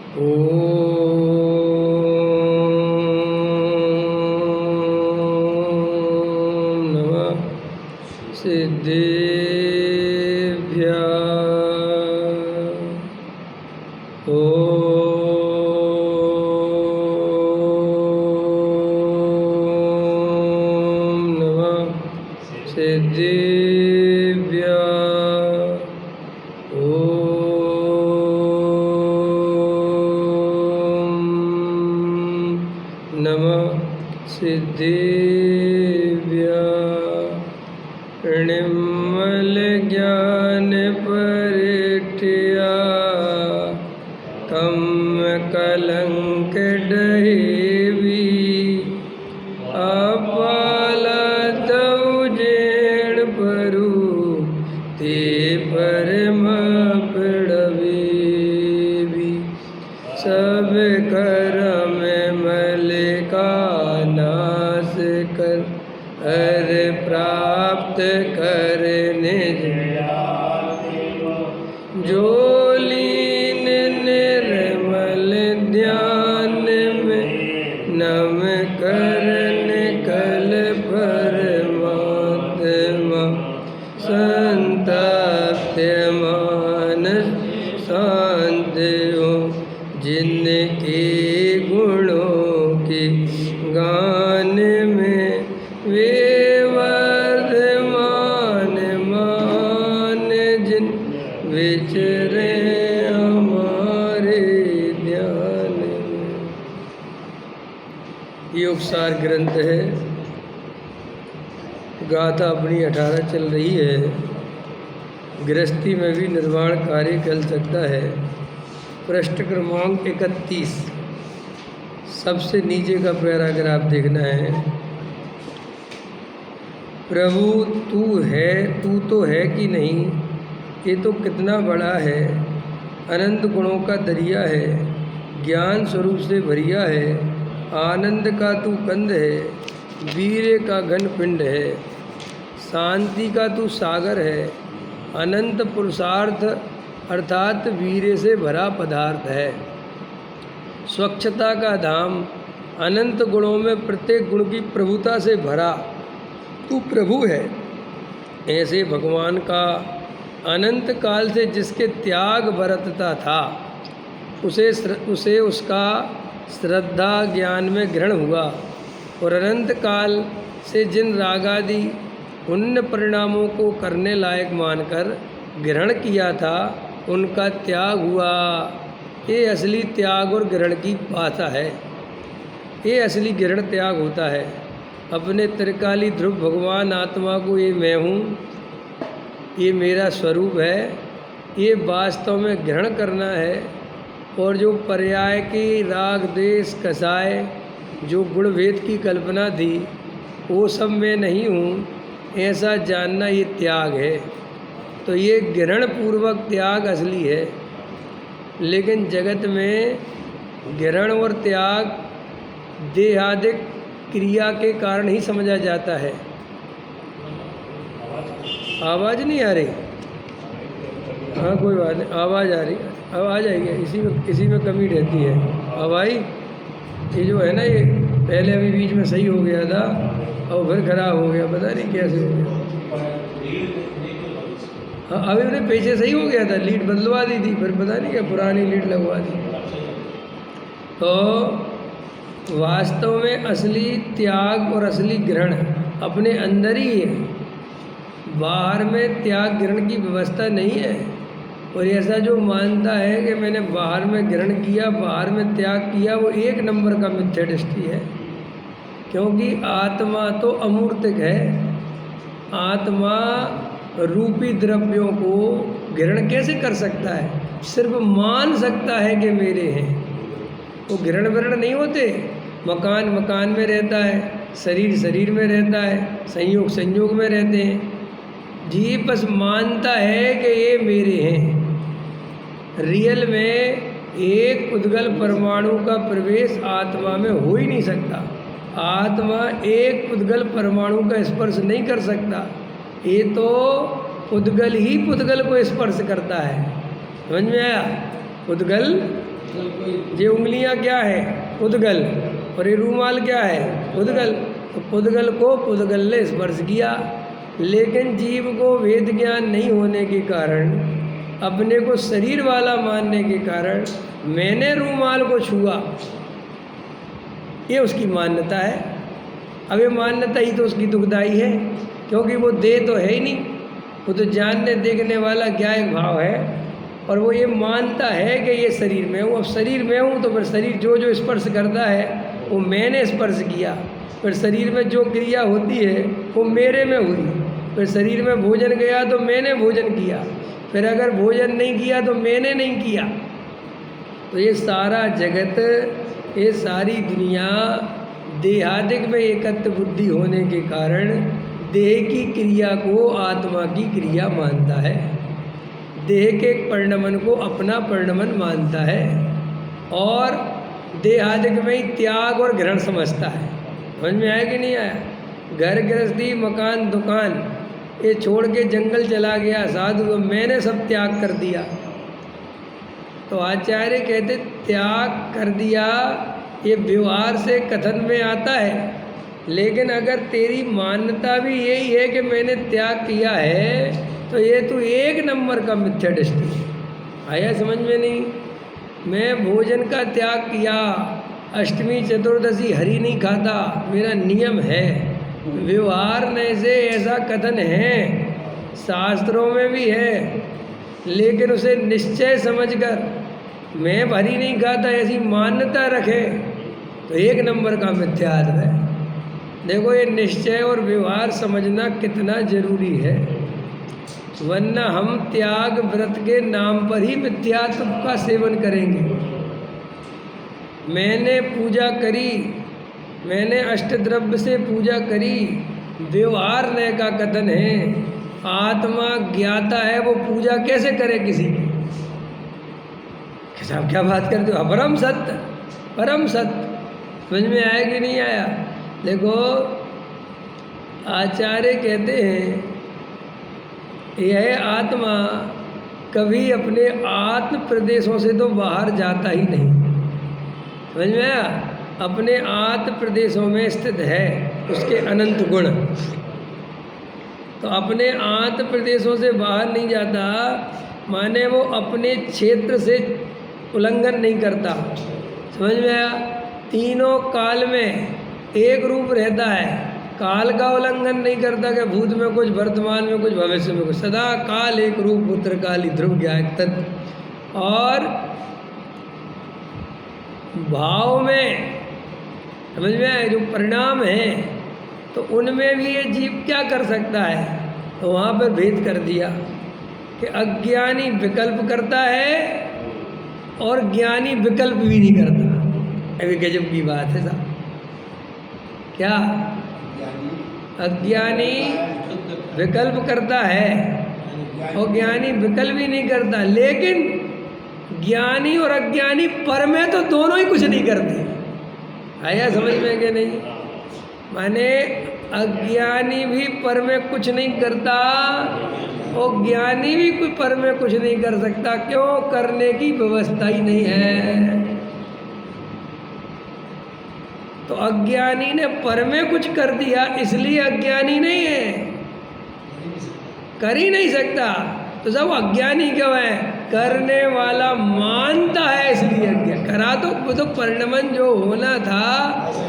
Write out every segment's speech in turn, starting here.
ओम नमः सिद्धेभ्यः। ओम नमः सिद्धेभ्यः। नमः सिद्धेभ्यः। निर्मल ज्ञान परिठिया कम कलंक डहेवी अपाला तव जेण परु ते परम पड़वेवी सब करम मलिका नाश कर हर प्राप्त कर निज जो लीन निर्मल ध्यान में नम करन कल परमात्मा संतप्त मानस शांत हो जिनके गुणों के गान में वे वर्धमान मान जिन विचरे हमारे ध्यान में। ये उपसार ग्रंथ है। गाथा अपनी 18 चल रही है। गृहस्थी में भी निर्वाण कार्य चल सकता है। पृष्ठ क्रमांक 31 सबसे नीचे का पैराग्राफ देखना है। प्रभु तू है, तू तो है कि नहीं, ये तो कितना बड़ा है। अनंत गुणों का दरिया है, ज्ञान स्वरूप से भरिया है। आनंद का तू कंद है, वीर्य का घन पिंड है। शांति का तू सागर है, अनंत पुरुषार्थ अर्थात वीर्य से भरा पदार्थ है। स्वच्छता का धाम, अनंत गुणों में प्रत्येक गुण की प्रभुता से भरा तू प्रभु है। ऐसे भगवान का अनंत काल से जिसके त्याग बरतता था उसे उसका श्रद्धा ज्ञान में ग्रहण हुआ, और अनंत काल से जिन रागादि पुण्य परिणामों को करने लायक मानकर ग्रहण किया था उनका त्याग हुआ। ये असली त्याग और ग्रहण की भाषा है। ये असली ग्रहण त्याग होता है। अपने त्रिकाली ध्रुव भगवान आत्मा को ये मैं हूँ, ये मेरा स्वरूप है, ये वास्तव में ग्रहण करना है। और जो पर्याय की राग देश कसाय जो गुण भेद की कल्पना थी वो सब मैं नहीं हूँ, ऐसा जानना ये त्याग है। तो ये ग्रहण पूर्वक त्याग असली है। लेकिन जगत में ग्रहण और त्याग देहादिक क्रिया के कारण ही समझा जाता है। आवाज़ नहीं आ रही? हाँ कोई बात नहीं, आवाज़ आ रही, अब आ जाएगी। इसी में कमी रहती है। अब आई। ये जो है ना, ये पहले अभी बीच में सही हो गया था और फिर खराब हो गया, पता नहीं कैसे हो गया। हाँ अभी उन्हें पीछे सही हो गया था, लीड बदलवा दी थी, फिर पता नहीं क्या पुरानी लीड लगवा दी। तो वास्तव में असली त्याग और असली ग्रहण अपने अंदर ही है। बाहर में त्याग ग्रहण की व्यवस्था नहीं है। और ऐसा जो मानता है कि मैंने बाहर में ग्रहण किया, बाहर में त्याग किया, वो एक नंबर का मिथ्या दृष्टि है। क्योंकि आत्मा तो अमूर्तिक है। आत्मा रूपी द्रव्यों को ग्रहण कैसे कर सकता है? सिर्फ मान सकता है कि मेरे हैं। वो ग्रहण व्रण नहीं होते। मकान मकान में रहता है, शरीर शरीर में रहता है, संयोग संयोग में रहते हैं। जी बस मानता है कि ये मेरे हैं। रियल में एक उद्गल परमाणु का प्रवेश आत्मा में हो ही नहीं सकता। आत्मा एक उद्गल परमाणु का स्पर्श नहीं कर सकता। ये तो उद्गल ही पुद्गल को स्पर्श करता है। समझ में आया? उद्गल ये उंगलियां क्या है? पुद्गल। और ये रूमाल क्या है? पुद्गल। तो पुद्गल को पुद्गल ने स्पर्श किया, लेकिन जीव को वेद ज्ञान नहीं होने के कारण, अपने को शरीर वाला मानने के कारण मैंने रूमाल को छुआ, ये उसकी मान्यता है। अब ये मान्यता ही तो उसकी दुखदाई है, क्योंकि वो देह तो है ही नहीं, वो तो जानने देखने वाला ज्ञायक भाव है, और वो ये मानता है कि ये शरीर में हूँ। अब शरीर में हूँ तो फिर शरीर जो जो स्पर्श करता है वो मैंने स्पर्श किया, फिर शरीर में जो क्रिया होती है वो मेरे में हुई, फिर शरीर में भोजन गया तो मैंने भोजन किया, फिर अगर भोजन नहीं किया तो मैंने नहीं किया। तो ये सारा जगत, ये सारी दुनिया देहादिक में एकत्व बुद्धि होने के कारण देह की क्रिया को आत्मा की क्रिया मानता है, देह के परिणमन को अपना परिणमन मानता है, और देहादिक में ही त्याग और ग्रहण समझता है। समझ में आया कि नहीं आया? घर गृहस्थी मकान दुकान ये छोड़ के जंगल चला गया साधु, तो मैंने सब त्याग कर दिया। तो आचार्य कहते त्याग कर दिया ये व्यवहार से कथन में आता है, लेकिन अगर तेरी मान्यता भी यही है कि मैंने त्याग किया है, तो ये तो एक नंबर का मिथ्या दृष्टि है। आया समझ में नहीं? मैं भोजन का त्याग किया, अष्टमी चतुर्दशी हरी नहीं खाता, मेरा नियम है। व्यवहार में से ऐसा कथन है, शास्त्रों में भी है, लेकिन उसे निश्चय समझकर मैं हरी नहीं खाता ऐसी मान्यता रखे तो एक नंबर का मिथ्यात्व है। देखो ये निश्चय और व्यवहार समझना कितना जरूरी है, वरना हम त्याग व्रत के नाम पर ही मिथ्यात्व का सेवन करेंगे। मैंने पूजा करी, मैंने अष्टद्रव्य से पूजा करी, व्यवहार न का कथन है। आत्मा ज्ञाता है, वो पूजा कैसे करे किसी की? साहब क्या बात करते हो? परम सत्य, परम सत्य। समझ में आया कि नहीं आया? देखो आचार्य कहते हैं यह आत्मा कभी अपने आत्म प्रदेशों से तो बाहर जाता ही नहीं। समझ में आया? अपने आत्म प्रदेशों में स्थित है उसके अनंत गुण, तो अपने आत्म प्रदेशों से बाहर नहीं जाता, माने वो अपने क्षेत्र से उल्लंघन नहीं करता। समझ में आया? तीनों काल में एक रूप रहता है, काल का उल्लंघन नहीं करता कि भूत में कुछ, वर्तमान में कुछ, भविष्य में कुछ, सदा काल एक रूप, उत्तर काली ध्रुव ज्ञायक तत्व। और भाव में समझ में आए जो परिणाम है, तो उनमें भी ये जीव क्या कर सकता है? तो वहाँ पर भेद कर दिया कि अज्ञानी विकल्प करता है और ज्ञानी विकल्प भी नहीं करता। अभी गजब की बात है साहब। क्या? अज्ञानी विकल्प करता है और ज्ञानी विकल्प ही नहीं करता, लेकिन ज्ञानी और अज्ञानी पर में तो दोनों ही कुछ नहीं करते। आया समझ में कि नहीं? माने अज्ञानी भी पर में कुछ नहीं करता और ज्ञानी भी कोई पर में कुछ नहीं कर सकता। क्यों? करने की व्यवस्था ही नहीं है। तो अज्ञानी ने पर में कुछ कर दिया, इसलिए अज्ञानी नहीं है, कर ही नहीं सकता। तो सब अज्ञानी क्यों है? करने वाला मानता है इसलिए अज्ञान। करा तो वो तो परिणमन जो होना था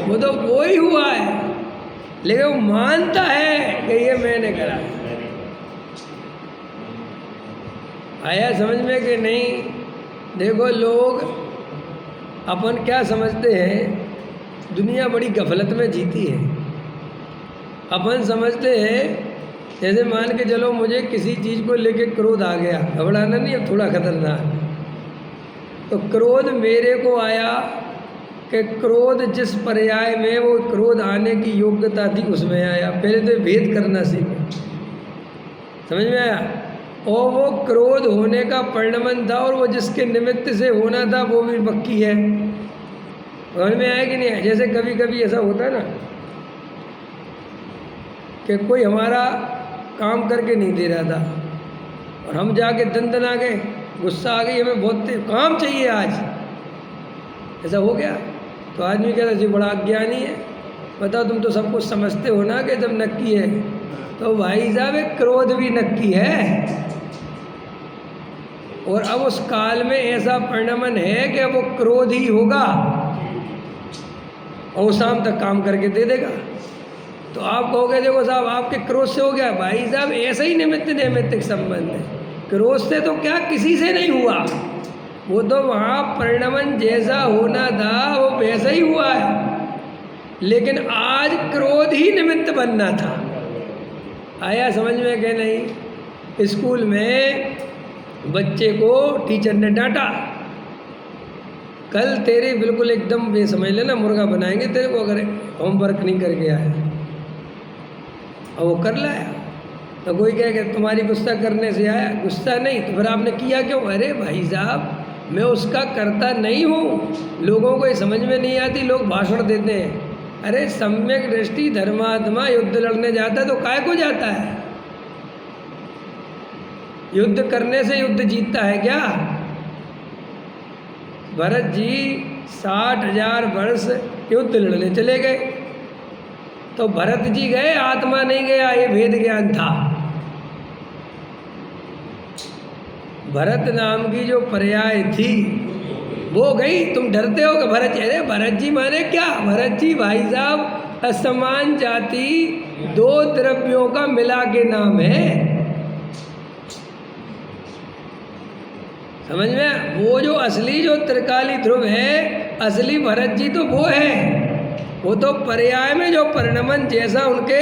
वो तो वो ही हुआ है, लेकिन वो मानता है कि ये मैंने करा। आया समझ में कि नहीं? देखो लोग अपन क्या समझते हैं, दुनिया बड़ी गफलत में जीती है। अपन समझते हैं जैसे मान के चलो मुझे किसी चीज़ को लेके क्रोध आ गया, घबराना नहीं, अब थोड़ा खतरनाक। तो क्रोध मेरे को आया कि क्रोध जिस पर्याय में वो क्रोध आने की योग्यता थी उसमें आया। पहले तो भेद करना सीखो। समझ में आया? और वो क्रोध होने का परिणमन था और वो जिसके निमित्त से होना था वो भी पक्की है। समझ में आया कि नहीं है? जैसे कभी कभी ऐसा होता है ना कि कोई हमारा काम करके नहीं दे रहा था और हम जाके दंदन आ गए, गुस्सा आ गई, हमें बहुत काम चाहिए आज, ऐसा हो गया तो आदमी कहता जी बड़ा अज्ञानी है। बताओ तुम तो सब कुछ समझते हो ना कि जब नक्की है, तो भाई साहब एक क्रोध भी नक्की है। और अब उस काल में ऐसा परिणमन है कि वो क्रोध ही होगा और शाम तक काम करके दे देगा। तो आप कहोगे देखो साहब आपके क्रोध से हो गया, भाई साहब ऐसा ही निमित्त नैमित्तिक संबंध है। क्रोध से तो क्या किसी से नहीं हुआ, वो तो वहाँ परिणमन जैसा होना था वो वैसा ही हुआ है, लेकिन आज क्रोध ही निमित्त बनना था। आया समझ में कि नहीं? स्कूल में बच्चे को टीचर ने डांटा, कल तेरे बिल्कुल एकदम ये समझ लेना मुर्गा बनाएंगे तेरे को अगर होमवर्क नहीं करके आया। और वो कर लाया तो कोई कहे कि तुम्हारी गुस्सा करने से आया, गुस्सा नहीं तो फिर आपने किया क्यों? अरे भाई साहब मैं उसका करता नहीं हूँ, लोगों को ये समझ में नहीं आती, लोग भाषण देते हैं। अरे सम्यक दृष्टि धर्मात्मा युद्ध लड़ने जाता है तो काय को जाता है? युद्ध करने से युद्ध जीतता है क्या? भरत जी 60,000 वर्ष युद्ध लड़ने चले गए, तो भरत जी गए, आत्मा नहीं गया, ये भेद ज्ञान था। भरत नाम की जो पर्याय थी वो गई। तुम डरते हो कि भरत जी, अरे भरत जी माने क्या? भरत जी भाई साहब असमान जाति 2 द्रव्यों का मिला के नाम है। समझ में? वो जो असली जो त्रिकाली ध्रुव है, असली भरत जी तो वो है। वो तो पर्याय में जो परिणमन जैसा उनके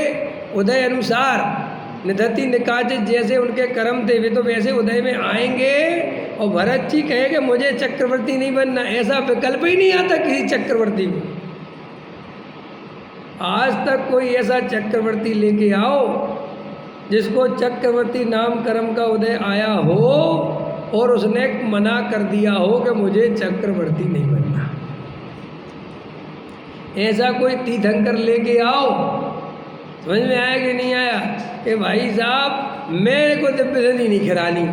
उदय अनुसार निधति निकाचित जैसे उनके कर्म थे वे तो वैसे उदय में आएंगे। और भरत जी कहे कि मुझे चक्रवर्ती नहीं बनना, ऐसा विकल्प ही नहीं आता किसी चक्रवर्ती को। आज तक कोई ऐसा चक्रवर्ती लेके आओ जिसको चक्रवर्ती नाम कर्म का उदय आया हो और उसने मना कर दिया हो कि मुझे चक्रवर्ती नहीं बनना। ऐसा कोई तीर्थंकर लेके आओ। समझ में आया कि नहीं आया? कि भाई साहब मेरे को दिव्य सिद्धि नहीं करानी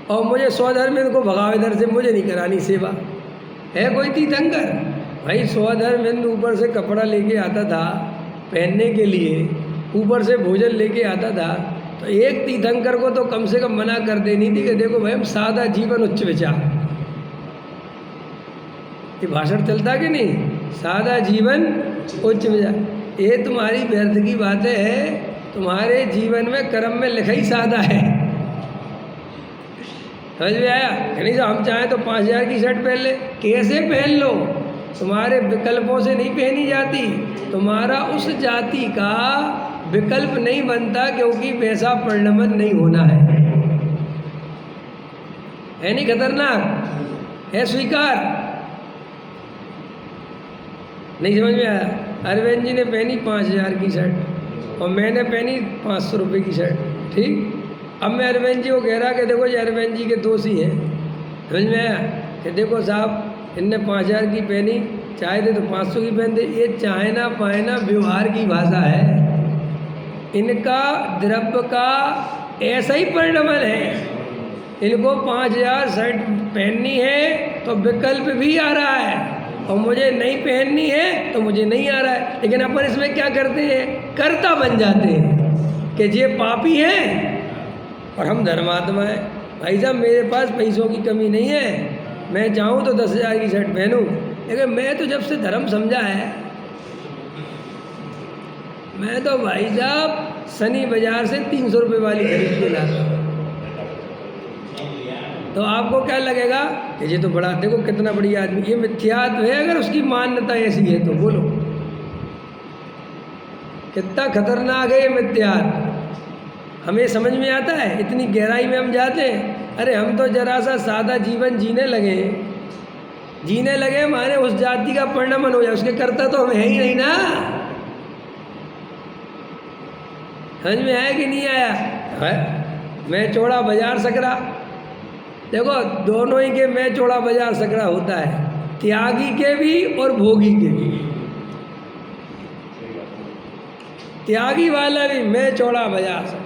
और मुझे स्वधर्म को भगाओ इधर से, मुझे नहीं करानी सेवा। है कोई तीर्थंकर? भाई स्वधर्म ऊपर से कपड़ा लेके आता था पहनने के लिए, ऊपर से भोजन लेके आता था, तो एक तीर्थंकर को तो कम से कम मना कर देनी थी कि देखो भाई हम सादा जीवन उच्च विचार। ये भाषण चलता कि नहीं? सादा जीवन उच्च विचार। ये तुम्हारी व्यर्थ की बातें है, तुम्हारे जीवन में कर्म में लिखा ही सादा है। समझ में आया? नहीं तो हम चाहें तो 5,000 की शर्ट पहन ले, कैसे पहन लो, तुम्हारे विकल्पों से नहीं पहनी जाती। तुम्हारा उस जाति का विकल्प नहीं बनता क्योंकि वैसा परिणमन नहीं होना है नहीं खतरनाक है? स्वीकार नहीं समझ में आया? अरविंद जी ने पहनी 5,000 की शर्ट और मैंने पहनी 500 रुपये की शर्ट, ठीक। अब मैं अरविंद जी को कह रहा कि देखो जी अरविंद जी के दोषी हैं। समझ में आया? कि देखो साहब इनने 5,000 की पहनी, चाहे थे तो 500 की पहन दे। ये चाहे ना पाए ना व्यवहार की भाषा है, इनका द्रव्य का ऐसा ही परिणमन है। इनको 5,000 शर्ट पहननी है तो विकल्प भी आ रहा है और मुझे नहीं पहननी है तो मुझे नहीं आ रहा है। लेकिन अपन इसमें क्या करते हैं? कर्ता बन जाते हैं कि ये पापी हैं और हम धर्मात्मा हैं। भाई साहब मेरे पास पैसों की कमी नहीं है, मैं चाहूँ तो 10,000 की शर्ट पहनूँ, लेकिन मैं तो जब से धर्म समझा है, मैं तो भाई साहब सनी बाजार से 300 रुपये वाली खरीद के लाता हूँ। तो आपको क्या लगेगा कि ये तो बड़ा, देखो कितना बढ़िया आदमी। ये मिथ्यात्व है अगर उसकी मान्यता ऐसी है तो बोलो कितना खतरनाक है ये मिथ्यात्व। हमें समझ में आता है? इतनी गहराई में हम जाते हैं? अरे हम तो जरा सा सादा जीवन जीने लगे माने उस जाति का परिणमन हो जाए, उसके कर्ता तो हम है ही नहीं ना। समझ में आया कि नहीं आया? है? मैं चौड़ा बाजार सकरा, देखो दोनों ही के मैं चौड़ा बाजार सकरा होता है, त्यागी के भी और भोगी के भी। त्यागी वाला भी मैं चौड़ा बाजार सकरा।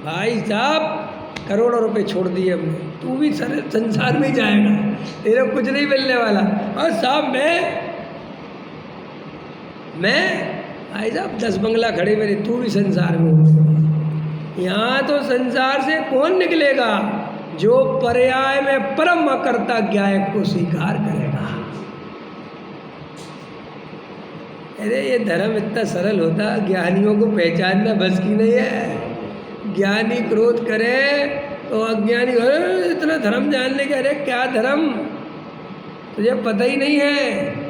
भाई साहब करोड़ों रुपए छोड़ दिए हमने, तू भी संसार में ही जाएगा, तेरे को कुछ नहीं मिलने वाला। और साहब मैं भाई साहब 10 बंगला खड़े मेरे, तू भी संसार में हो। यहाँ तो संसार से कौन निकलेगा? जो पर्याय में परम अकर्ता ज्ञायक को स्वीकार करेगा। अरे ये धर्म इतना सरल होता, ज्ञानियों को पहचानना बस की नहीं है। ज्ञानी क्रोध करे तो अज्ञानी इतना धर्म जानने के, अरे क्या धर्म, तुझे पता ही नहीं है।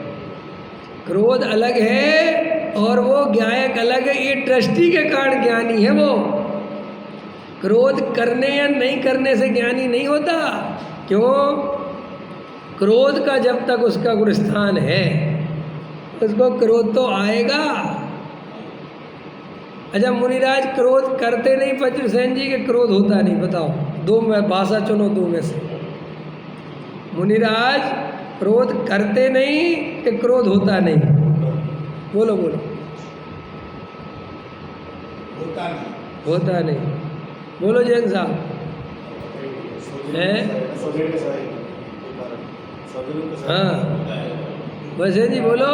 क्रोध अलग है और वो ज्ञायक अलग है। ये दृष्टि के कारण ज्ञानी है वो। क्रोध करने या नहीं करने से ज्ञानी नहीं होता। क्यों? क्रोध का जब तक उसका गुणस्थान है उसको क्रोध तो आएगा। अच्छा मुनिराज क्रोध करते नहीं, वज्रसेन जी के क्रोध होता नहीं, बताओ दो में भाषा चुनो, दो में से। मुनिराज क्रोध करते नहीं कि क्रोध होता नहीं? बोलो बोलो। होता नहीं। बोलो जैन साहब हैं? हाँ वैसे जी बोलो।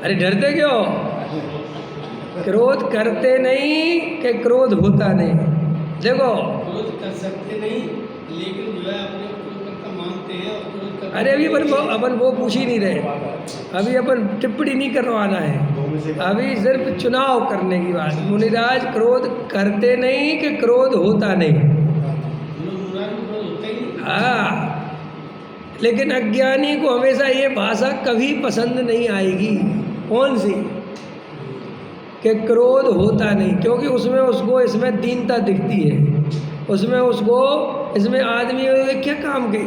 अरे डरते क्यों? क्रोध करते नहीं कि क्रोध होता नहीं? देखो क्रोध कर सकते नहीं, लेकिन जो है अपने क्रोध करता मानते हैं और क्रोध करते। अरे अभी अपन वो पूछ ही नहीं रहे, अभी अपन टिप्पणी नहीं करवाना है, अभी सिर्फ चुनाव करने की बात। मुनिराज क्रोध करते नहीं कि क्रोध होता नहीं? हाँ, लेकिन अज्ञानी को हमेशा ये भाषा कभी पसंद नहीं आएगी। कौन सी? कि क्रोध होता नहीं, क्योंकि उसमें उसको इसमें दीनता दिखती है, उसमें उसको इसमें आदमी क्या काम के,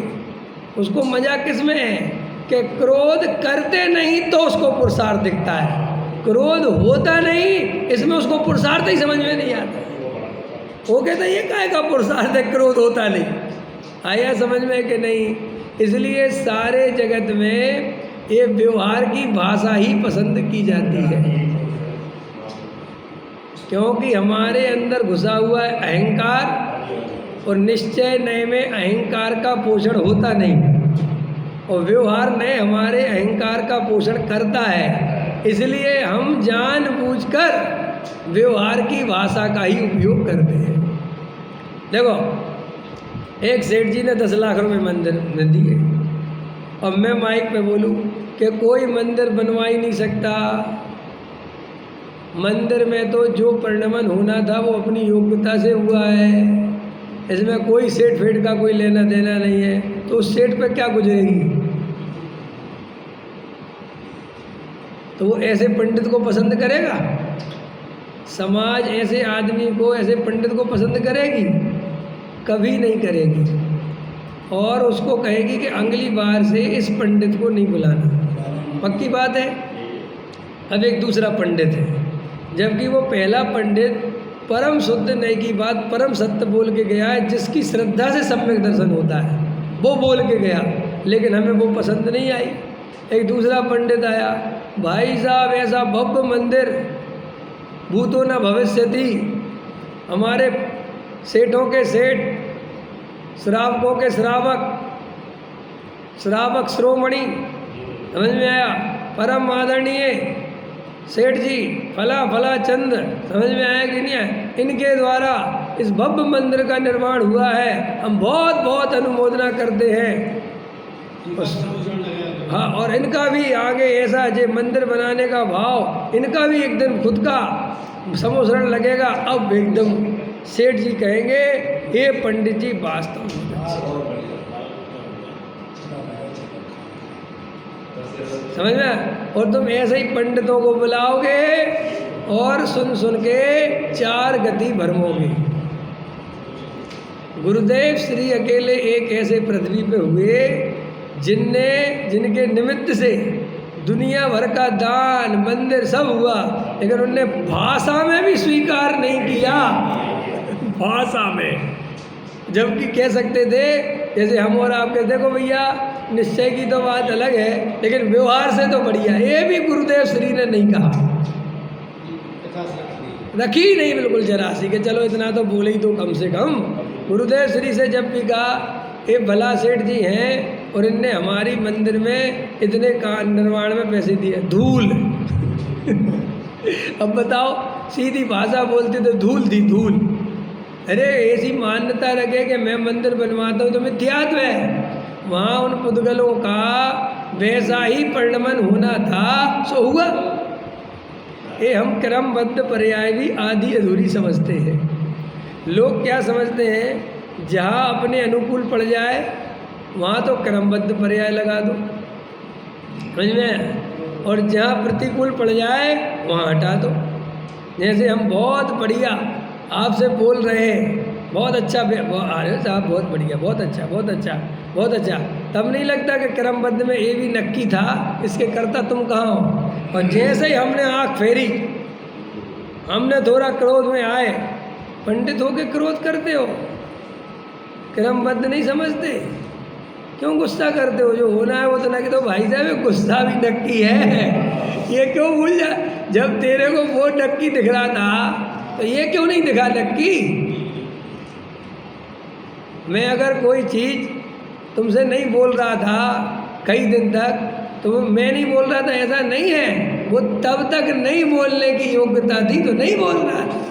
उसको मजा किस में है कि क्रोध करते नहीं तो उसको पुरुषार्थ दिखता है, क्रोध होता नहीं इसमें उसको पुरुषार्थ ही समझ में नहीं आता। वो कहता है ये काहे का पुरुषार्थ है, क्रोध होता नहीं। आया समझ में कि नहीं? इसलिए सारे जगत में ये व्यवहार की भाषा ही पसंद की जाती है, क्योंकि हमारे अंदर घुसा हुआ है अहंकार, और निश्चय नए में अहंकार का पोषण होता नहीं, और व्यवहार नए हमारे अहंकार का पोषण करता है। इसलिए हम जानबूझकर व्यवहार की भाषा का ही उपयोग करते हैं। देखो एक सेठ जी ने 10 लाख रुपए मंदिर में दिए, अब मैं माइक पे बोलूं कि कोई मंदिर बनवा ही नहीं सकता, मंदिर में तो जो परिणमन होना था वो अपनी योग्यता से हुआ है, इसमें कोई सेठ फेठ का कोई लेना देना नहीं है, तो उस सेठ पे क्या गुजरेगी? तो वो ऐसे पंडित को पसंद करेगा? समाज ऐसे आदमी को, ऐसे पंडित को पसंद करेगी? कभी नहीं करेगी, और उसको कहेगी कि अगली बार से इस पंडित को नहीं बुलाना। पक्की बात है। अब एक दूसरा पंडित है, जबकि वो पहला पंडित परम शुद्ध नई की बात परम सत्य बोल के गया है, जिसकी श्रद्धा से सम्यक दर्शन होता है, वो बोल के गया, लेकिन हमें वो पसंद नहीं आई। एक दूसरा पंडित आया, भाई साहब ऐसा भव्य मंदिर भूतो न भविष्यति, हमारे सेठों के सेठ, श्रावकों के श्रावक, श्रावक श्रोमणी, समझ में आया? परम आदरणीय सेठ जी फला फला चंद, समझ में आया कि नहीं है? इनके द्वारा इस भव्य मंदिर का निर्माण हुआ है, हम बहुत बहुत अनुमोदना करते हैं। हाँ, और इनका भी आगे ऐसा जो मंदिर बनाने का भाव, इनका भी एक दिन खुद का समोसरण लगेगा। अब एकदम सेठ जी कहेंगे ये पंडित जी वास्तव में, समझ में? और तुम ऐसे ही पंडितों को बुलाओगे और सुन सुन के 4 गति भरमोगे। गुरुदेव श्री अकेले एक ऐसे पृथ्वी पे हुए जिनके निमित्त से दुनिया भर का दान मंदिर सब हुआ, लेकिन उनने भाषा में भी स्वीकार नहीं किया। भाषा में, जबकि कह सकते थे जैसे हम और आप कहते, देखो भैया निश्चय की तो बात अलग है, लेकिन व्यवहार से तो बढ़िया। ये भी गुरुदेव श्री ने नहीं कहा, रखी नहीं बिल्कुल जरा सी, कि चलो इतना तो बोले ही तो कम से कम, गुरुदेव श्री से जब भी कहा ये भला सेठ जी हैं और इनने हमारी मंदिर में इतने का निर्माण में पैसे दिए, धूल। अब बताओ, सीधी भाषा बोलते तो धूल दी धूल। अरे ऐसी मान्यता रखे कि मैं मंदिर बनवाता हूँ तो मिथ्यात्व है। वहाँ उन पुद्गलों का वैसा ही परिणमन होना था, सो हुआ। ये हम क्रमबद्ध पर्याय भी आधी अधूरी समझते हैं। लोग क्या समझते हैं, जहाँ अपने अनुकूल पड़ जाए वहाँ तो क्रमबद्ध पर्याय लगा दो, समझ में, और जहाँ प्रतिकूल पड़ जाए वहाँ हटा दो। जैसे हम बहुत बढ़िया आपसे बोल रहे हैं, बहुत अच्छा, अरे साहब बहुत बढ़िया, बहुत अच्छा, बहुत अच्छा, बहुत अच्छा, तब नहीं लगता कि क्रमबद्ध में ये भी नक्की था, इसके करता तुम कहाँ हो। और जैसे ही हमने आँख फेरी, हमने थोड़ा क्रोध में आए, पंडित होके क्रोध करते हो, क्रमबद्ध नहीं समझते, क्यों गुस्सा करते हो। जो होना है वो तो ना कि तो भाई साहब गुस्सा भी नक्की है, ये क्यों भूल जा। जब तेरे को वो नक्की दिख रहा था तो ये क्यों नहीं दिखा नक्की। मैं अगर कोई चीज़ तुमसे नहीं बोल रहा था कई दिन तक, तो मैं नहीं बोल रहा था ऐसा नहीं है, वो तब तक नहीं बोलने की योग्यता थी तो नहीं बोल रहा था।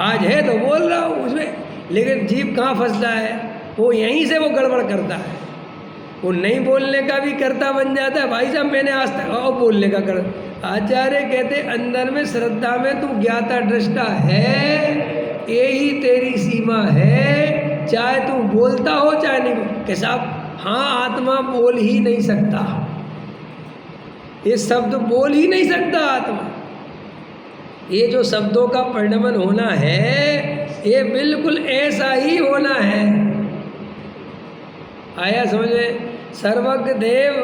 आज है तो बोल रहा हूँ उसमें, लेकिन जीव कहाँ फंसता है, वो यहीं से वो गड़बड़ करता है। वो नहीं बोलने का भी करता बन जाता है। भाई साहब मैंने आज तक और बोलने का कर, आचार्य कहते अंदर में श्रद्धा में तू ज्ञाता दृष्टा है, यही तेरी सीमा है, चाहे तू बोलता हो चाहे नहीं। कि साहब हाँ, आत्मा बोल ही नहीं सकता, ये शब्द बोल ही नहीं सकता आत्मा। ये जो शब्दों का परिणमन होना है ये बिल्कुल ऐसा ही होना है। आया समझ में। सर्वज्ञ देव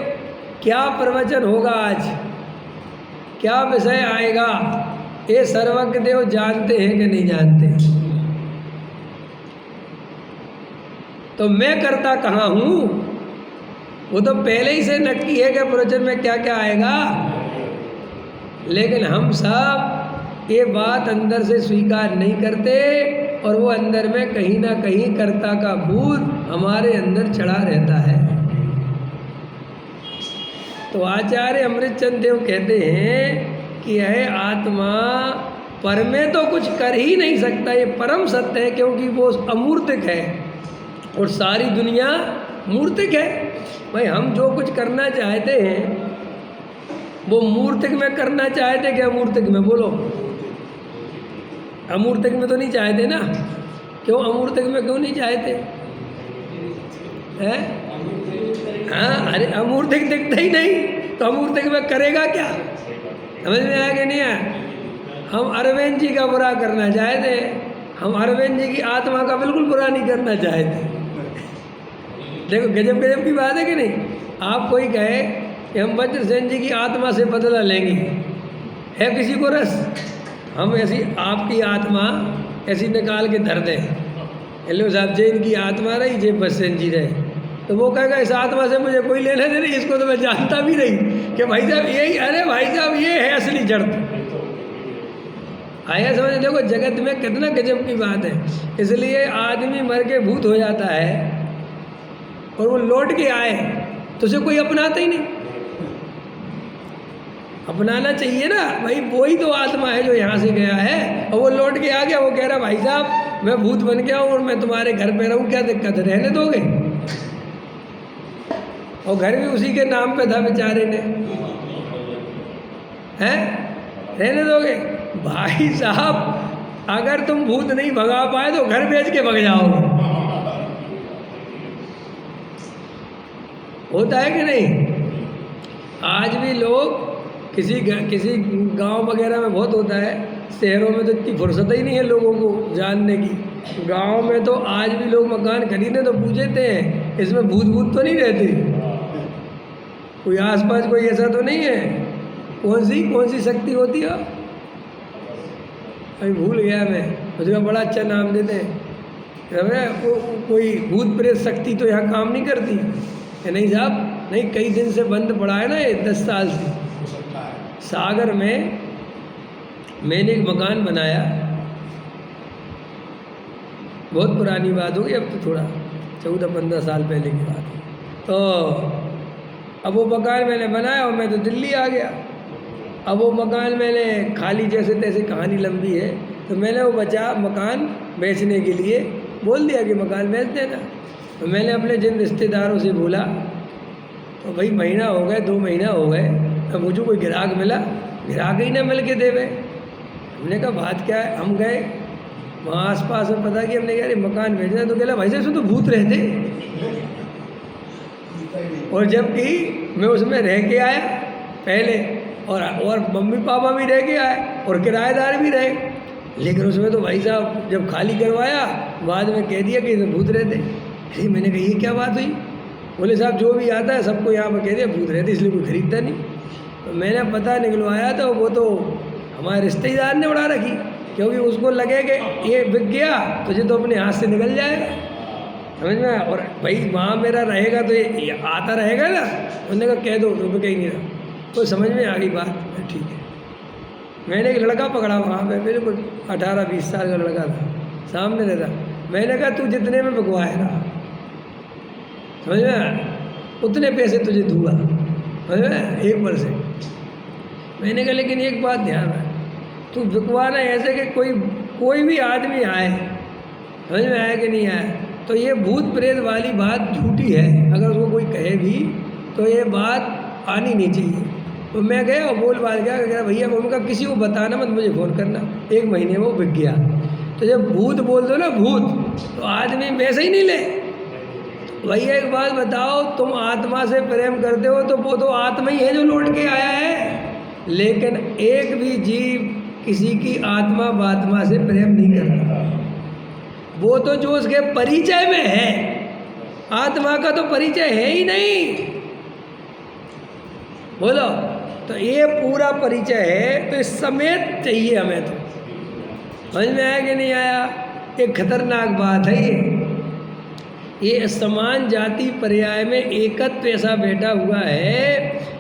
क्या प्रवचन होगा आज, क्या विषय आएगा, ये सर्वज्ञ देव जानते हैं कि नहीं जानते। तो मैं करता कहाँ हूँ, वो तो पहले ही से नक्की है कि प्रवचन में क्या क्या आएगा। लेकिन हम सब ये बात अंदर से स्वीकार नहीं करते और वो अंदर में कहीं ना कहीं कर्ता का भूत हमारे अंदर चढ़ा रहता है। तो आचार्य अमृतचंद देव कहते हैं कि यह आत्मा पर में तो कुछ कर ही नहीं सकता, ये परम सत्य है, क्योंकि वो अमूर्तिक है और सारी दुनिया मूर्तिक है। भाई हम जो कुछ करना चाहते हैं वो मूर्तिक में करना चाहते कि अमूर्तिक में, बोलो। अमूर्तिक में तो नहीं चाहते ना, क्यों अमूर्तिक में क्यों नहीं चाहते हैं? हाँ, अरे अमूर्तिक दिखता ही नहीं तो अमूर्तिक में करेगा क्या, समझ में आया कि नहीं आया। हम अरविंद जी का बुरा करना चाहते, हम अरविंद जी की आत्मा का बिल्कुल बुरा नहीं करना चाहते। देखो गजब गजब की बात है कि नहीं। आप कोई कहे कि हम वज्रसेन जी की आत्मा से बदला लेंगे, है किसी को रस, हम ऐसी आपकी आत्मा ऐसी निकाल के धर दें, हेलो साहब जैन की आत्मा रही, जय वज्रसेन जी रहे, तो वो कहेगा इस आत्मा से मुझे कोई लेना नहीं, इसको तो मैं जानता भी नहीं कि भाई साहब यही, अरे भाई साहब ये है असली जड़। आया समझ। देखो जगत में कितना गजब की बात है। इसलिए आदमी मर के भूत हो जाता है और वो लौट के आए तो उसे कोई अपनाता ही नहीं। अपनाना चाहिए ना भाई, वही तो आत्मा है जो यहाँ से गया है और वो लौट के आ गया। वो कह रहा भाई साहब मैं भूत बन गया हूँ और मैं तुम्हारे घर पे रहूँ, क्या दिक्कत है, रहने दोगे। और घर भी उसी के नाम पे था बेचारे ने, हैं, रहने दोगे। भाई साहब अगर तुम भूत नहीं भगा पाए तो घर बेच के भग जाओगे, होता है कि नहीं। आज भी लोग किसी गांव वगैरह में बहुत होता है, शहरों में तो इतनी फुर्सत ही नहीं है लोगों को जानने की। गांव में तो आज भी लोग मकान खरीदे तो पूछते हैं इसमें भूत भूत तो नहीं रहते, कोई आसपास कोई ऐसा तो नहीं है, कौन सी शक्ति होती है, अभी भूल गया मैं, उसका बड़ा अच्छा नाम देते हैं। कोई भूत प्रेत शक्ति तो यहाँ काम नहीं करती है। नहीं साहब नहीं, कई दिन से बंद पड़ा है ना ये, 10 साल से। सागर में मैंने एक मकान बनाया बहुत पुरानी बात होगी, अब तो थोड़ा 14-15 साल पहले की बात है। तो अब वो मकान मैंने बनाया और मैं तो दिल्ली आ गया। अब वो मकान मैंने खाली, जैसे तैसे कहानी लंबी है, तो मैंने वो मकान बेचने के लिए बोल दिया कि मकान बेच देना। तो मैंने अपने जिन रिश्तेदारों से बोला, तो भाई महीना हो गए, 2 महीना हो गए, तो मुझे कोई ग्राहक मिला, ग्राहक ही ना मिल के देवे। हमने कहा बात क्या है। हम गए वहाँ आस-पास में, पता कि हमने कहा अरे मकान बेचना, तो कहला भाई साहब इसमें तो भूत रहते। और जबकि मैं उसमें रह के आया पहले, और मम्मी पापा भी रह के आए और किराएदार भी रहे, लेकिन उसमें तो भाई साहब जब खाली करवाया बाद में कह दिया कि इसमें भूत रहते। अरे मैंने कहा ये क्या बात हुई। बोले साहब जो भी आता है सबको यहाँ पर कह दिया भूत रहते, इसलिए कोई खरीदता नहीं। तो मैंने पता निकलवाया तो वो तो हमारे रिश्तेदार ने उड़ा रखी, क्योंकि उसको लगे कि ये बिक गया तो ये तो अपने हाथ से निकल जाएगा, समझ में। और भाई वहाँ मेरा रहेगा तो ये आता रहेगा ना। उन्होंने कहा कह दो तो बिकेंगे ना। तो समझ में आ गई बात, ठीक है। मैंने एक लड़का पकड़ा वहाँ पे, मेरे को 18-20 साल का लड़का था, सामने रहता। मैंने कहा तू जितने में बिकवाएगा, समझ में, उतने पैसे तुझे दूंगा, समझ में, 1%। मैंने कहा लेकिन एक बात ध्यान रख, तू बिकवाना ऐसे कि कोई भी आदमी आए, समझ में आया कि नहीं आया, तो ये भूत प्रेत वाली बात झूठी है। अगर उसको कोई कहे भी तो ये बात आनी नहीं चाहिए। तो मैं गया और बोल बात गया, कह भैया उनका किसी को बताना मत, मुझे फ़ोन करना। 1 महीने में वो बिक गया। तो जब भूत बोल दो ना भूत, तो आदमी वैसे ही नहीं ले। भैया एक बात बताओ, तुम आत्मा से प्रेम करते हो तो वो तो आत्मा ही है जो लौट के आया है, लेकिन एक भी जीव किसी की आत्मा बात्मा से प्रेम नहीं करता। वो तो जो उसके परिचय में है, आत्मा का तो परिचय है ही नहीं। बोलो, तो ये पूरा परिचय है, तो इस समेत चाहिए हमें। तो समझ में आया कि नहीं आया। एक खतरनाक बात है ये समान जाति पर्याय में एकत्व ऐसा बैठा हुआ है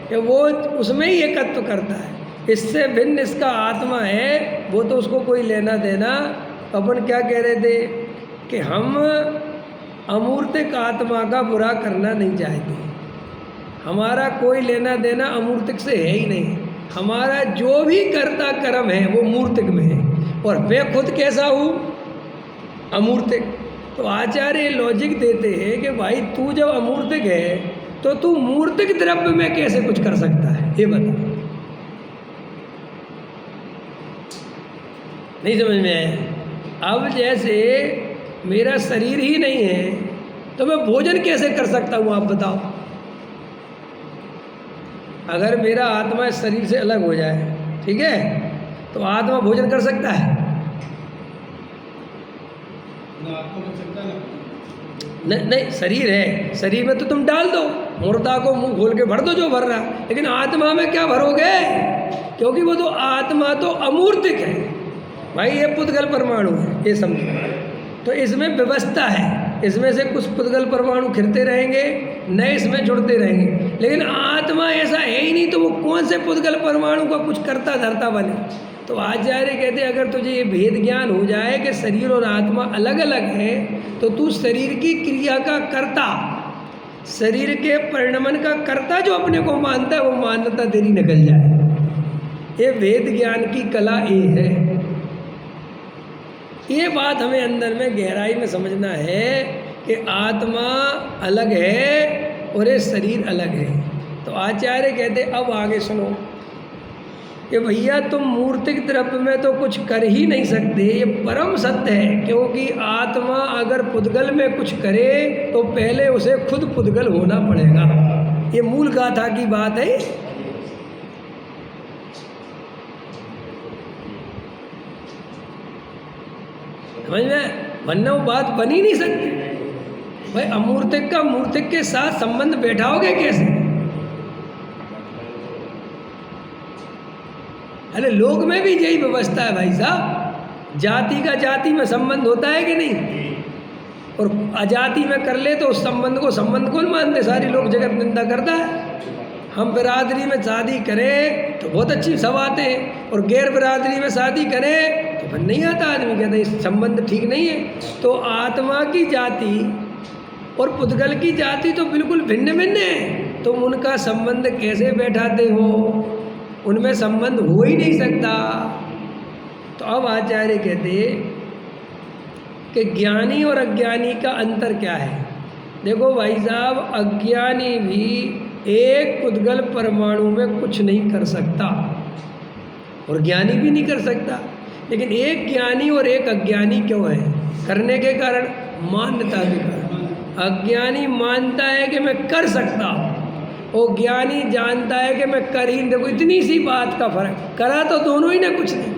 कि वो उसमें ही एकत्व करता है। इससे भिन्न इसका आत्मा है, वो तो उसको कोई लेना देना। अपन क्या कह रहे थे कि हम अमूर्तिक आत्मा का बुरा करना नहीं चाहते। हमारा कोई लेना देना अमूर्तिक से है ही नहीं। हमारा जो भी कर्ता कर्म है वो मूर्तिक में है, और मैं खुद कैसा हूँ, अमूर्तिक। तो आचार्य लॉजिक देते हैं कि भाई तू जब अमूर्तिक है तो तू मूर्तिक द्रव्य में कैसे कुछ कर सकता है, ये बता। नहीं समझ में आया। अब जैसे मेरा शरीर ही नहीं है तो मैं भोजन कैसे कर सकता हूँ, आप बताओ। अगर मेरा आत्मा इस शरीर से अलग हो जाए, ठीक है, तो आत्मा भोजन कर सकता है नहीं, शरीर है, शरीर में तो तुम डाल दो, मुर्दा को मुंह खोल के भर दो जो भर रहा, लेकिन आत्मा में क्या भरोगे, क्योंकि वो तो आत्मा तो अमूर्तिक है भाई। ये पुद्गल परमाणु है, ये समझो। तो इसमें व्यवस्था है, इसमें से कुछ पुद्गल परमाणु खिरते रहेंगे, नए इसमें जुड़ते रहेंगे, लेकिन आत्मा ऐसा है ही नहीं। तो वो कौन से पुद्गल परमाणु का कुछ करता धरता बने। तो आचार्य कहते हैं अगर तुझे ये भेद ज्ञान हो जाए कि शरीर और आत्मा अलग अलग है, तो तू शरीर की क्रिया का कर्ता, शरीर के परिणमन का कर्ता जो अपने को मानता है, वो मान्यता तेरी निकल जाए। ये वेद ज्ञान की कला ये है। ये बात हमें अंदर में गहराई में समझना है कि आत्मा अलग है और ये शरीर अलग है। तो आचार्य कहते अब आगे सुनो कि भैया तुम मूर्तिक द्रव्य में तो कुछ कर ही नहीं सकते, ये परम सत्य है। क्योंकि आत्मा अगर पुद्गल में कुछ करे तो पहले उसे खुद पुद्गल होना पड़ेगा। ये मूल गाथा की बात है। समझ में, वरना वो बात बन ही नहीं सकती भाई। अमूर्तिक का मूर्तिक के साथ संबंध बैठाओगे कैसे। अरे लोक में भी यही व्यवस्था है भाई साहब, जाति का जाति में संबंध होता है कि नहीं, और अजाति में कर ले तो उस संबंध को संबंध कौन मानते, सारी लोग जगत निंदा करता है। हम बिरादरी में शादी करें तो बहुत अच्छी सब आते हैं, और गैर बिरादरी में शादी करें तो समझ नहीं आता, आदमी कहता है संबंध ठीक नहीं है। तो आत्मा की जाति और पुद्गल की जाति तो बिल्कुल भिन्न भिन्न है, तुम उनका संबंध कैसे बैठाते हो? उनमें संबंध हो ही नहीं सकता। तो अब आचार्य कहते कि ज्ञानी और अज्ञानी का अंतर क्या है। देखो भाई साहब, अज्ञानी भी एक पुद्गल परमाणु में कुछ नहीं कर सकता और ज्ञानी भी नहीं कर सकता। लेकिन एक ज्ञानी और एक अज्ञानी क्यों है? करने के कारण, मान्यता के कारण। अज्ञानी मानता है कि मैं कर सकता हूँ और ज्ञानी जानता है कि मैं कर ही। देखो इतनी सी बात का फर्क, करा तो दोनों ही ना कुछ नहीं।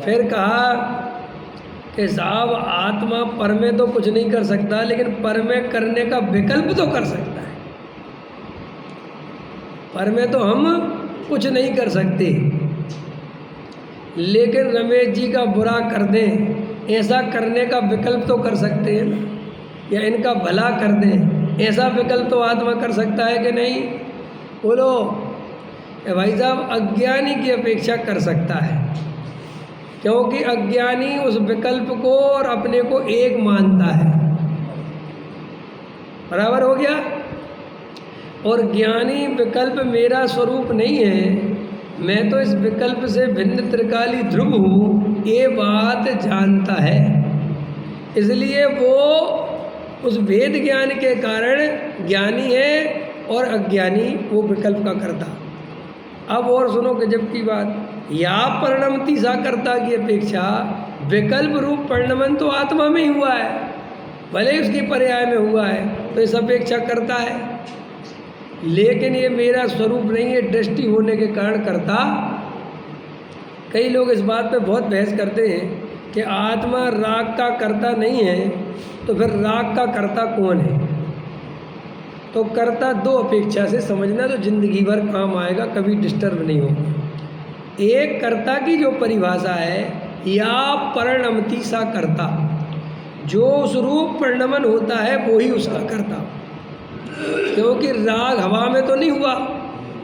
फिर कहा कि साहब आत्मा पर में तो कुछ नहीं कर सकता, लेकिन पर में करने का विकल्प तो कर सकता है। पर में तो हम कुछ नहीं कर सकते, लेकिन रमेश जी का बुरा कर दें ऐसा करने का विकल्प तो कर सकते हैं ना, या इनका भला कर दें ऐसा विकल्प तो आत्मा कर सकता है कि नहीं? बोलो भाई साहब, अज्ञानी की अपेक्षा कर सकता है, क्योंकि अज्ञानी उस विकल्प को और अपने को एक मानता है। बराबर हो गया? और ज्ञानी विकल्प मेरा स्वरूप नहीं है, मैं तो इस विकल्प से भिन्न त्रिकाली ध्रुव हूँ, ये बात जानता है। इसलिए वो उस भेद ज्ञान के कारण ज्ञानी है और अज्ञानी वो विकल्प का कर्ता। अब और सुनो गजब की बात, या परिणमति सा कर्ता की अपेक्षा विकल्प रूप परिणमन तो आत्मा में ही हुआ है, भले ही उसकी पर्याय में हुआ है, तो इस अपेक्षा करता है। लेकिन ये मेरा स्वरूप नहीं है, दृष्टि होने के कारण करता। कई लोग इस बात पे बहुत बहस करते हैं कि आत्मा राग का कर्ता नहीं है, तो फिर राग का कर्ता कौन है? तो कर्ता दो अपेक्षा से समझना तो जिंदगी भर काम आएगा, कभी डिस्टर्ब नहीं होगा। एक कर्ता की जो परिभाषा है, या परिणमति सा कर्ता, जो स्वरूप परिणमन होता है वो ही उसका कर्ता। क्योंकि राग हवा में तो नहीं हुआ,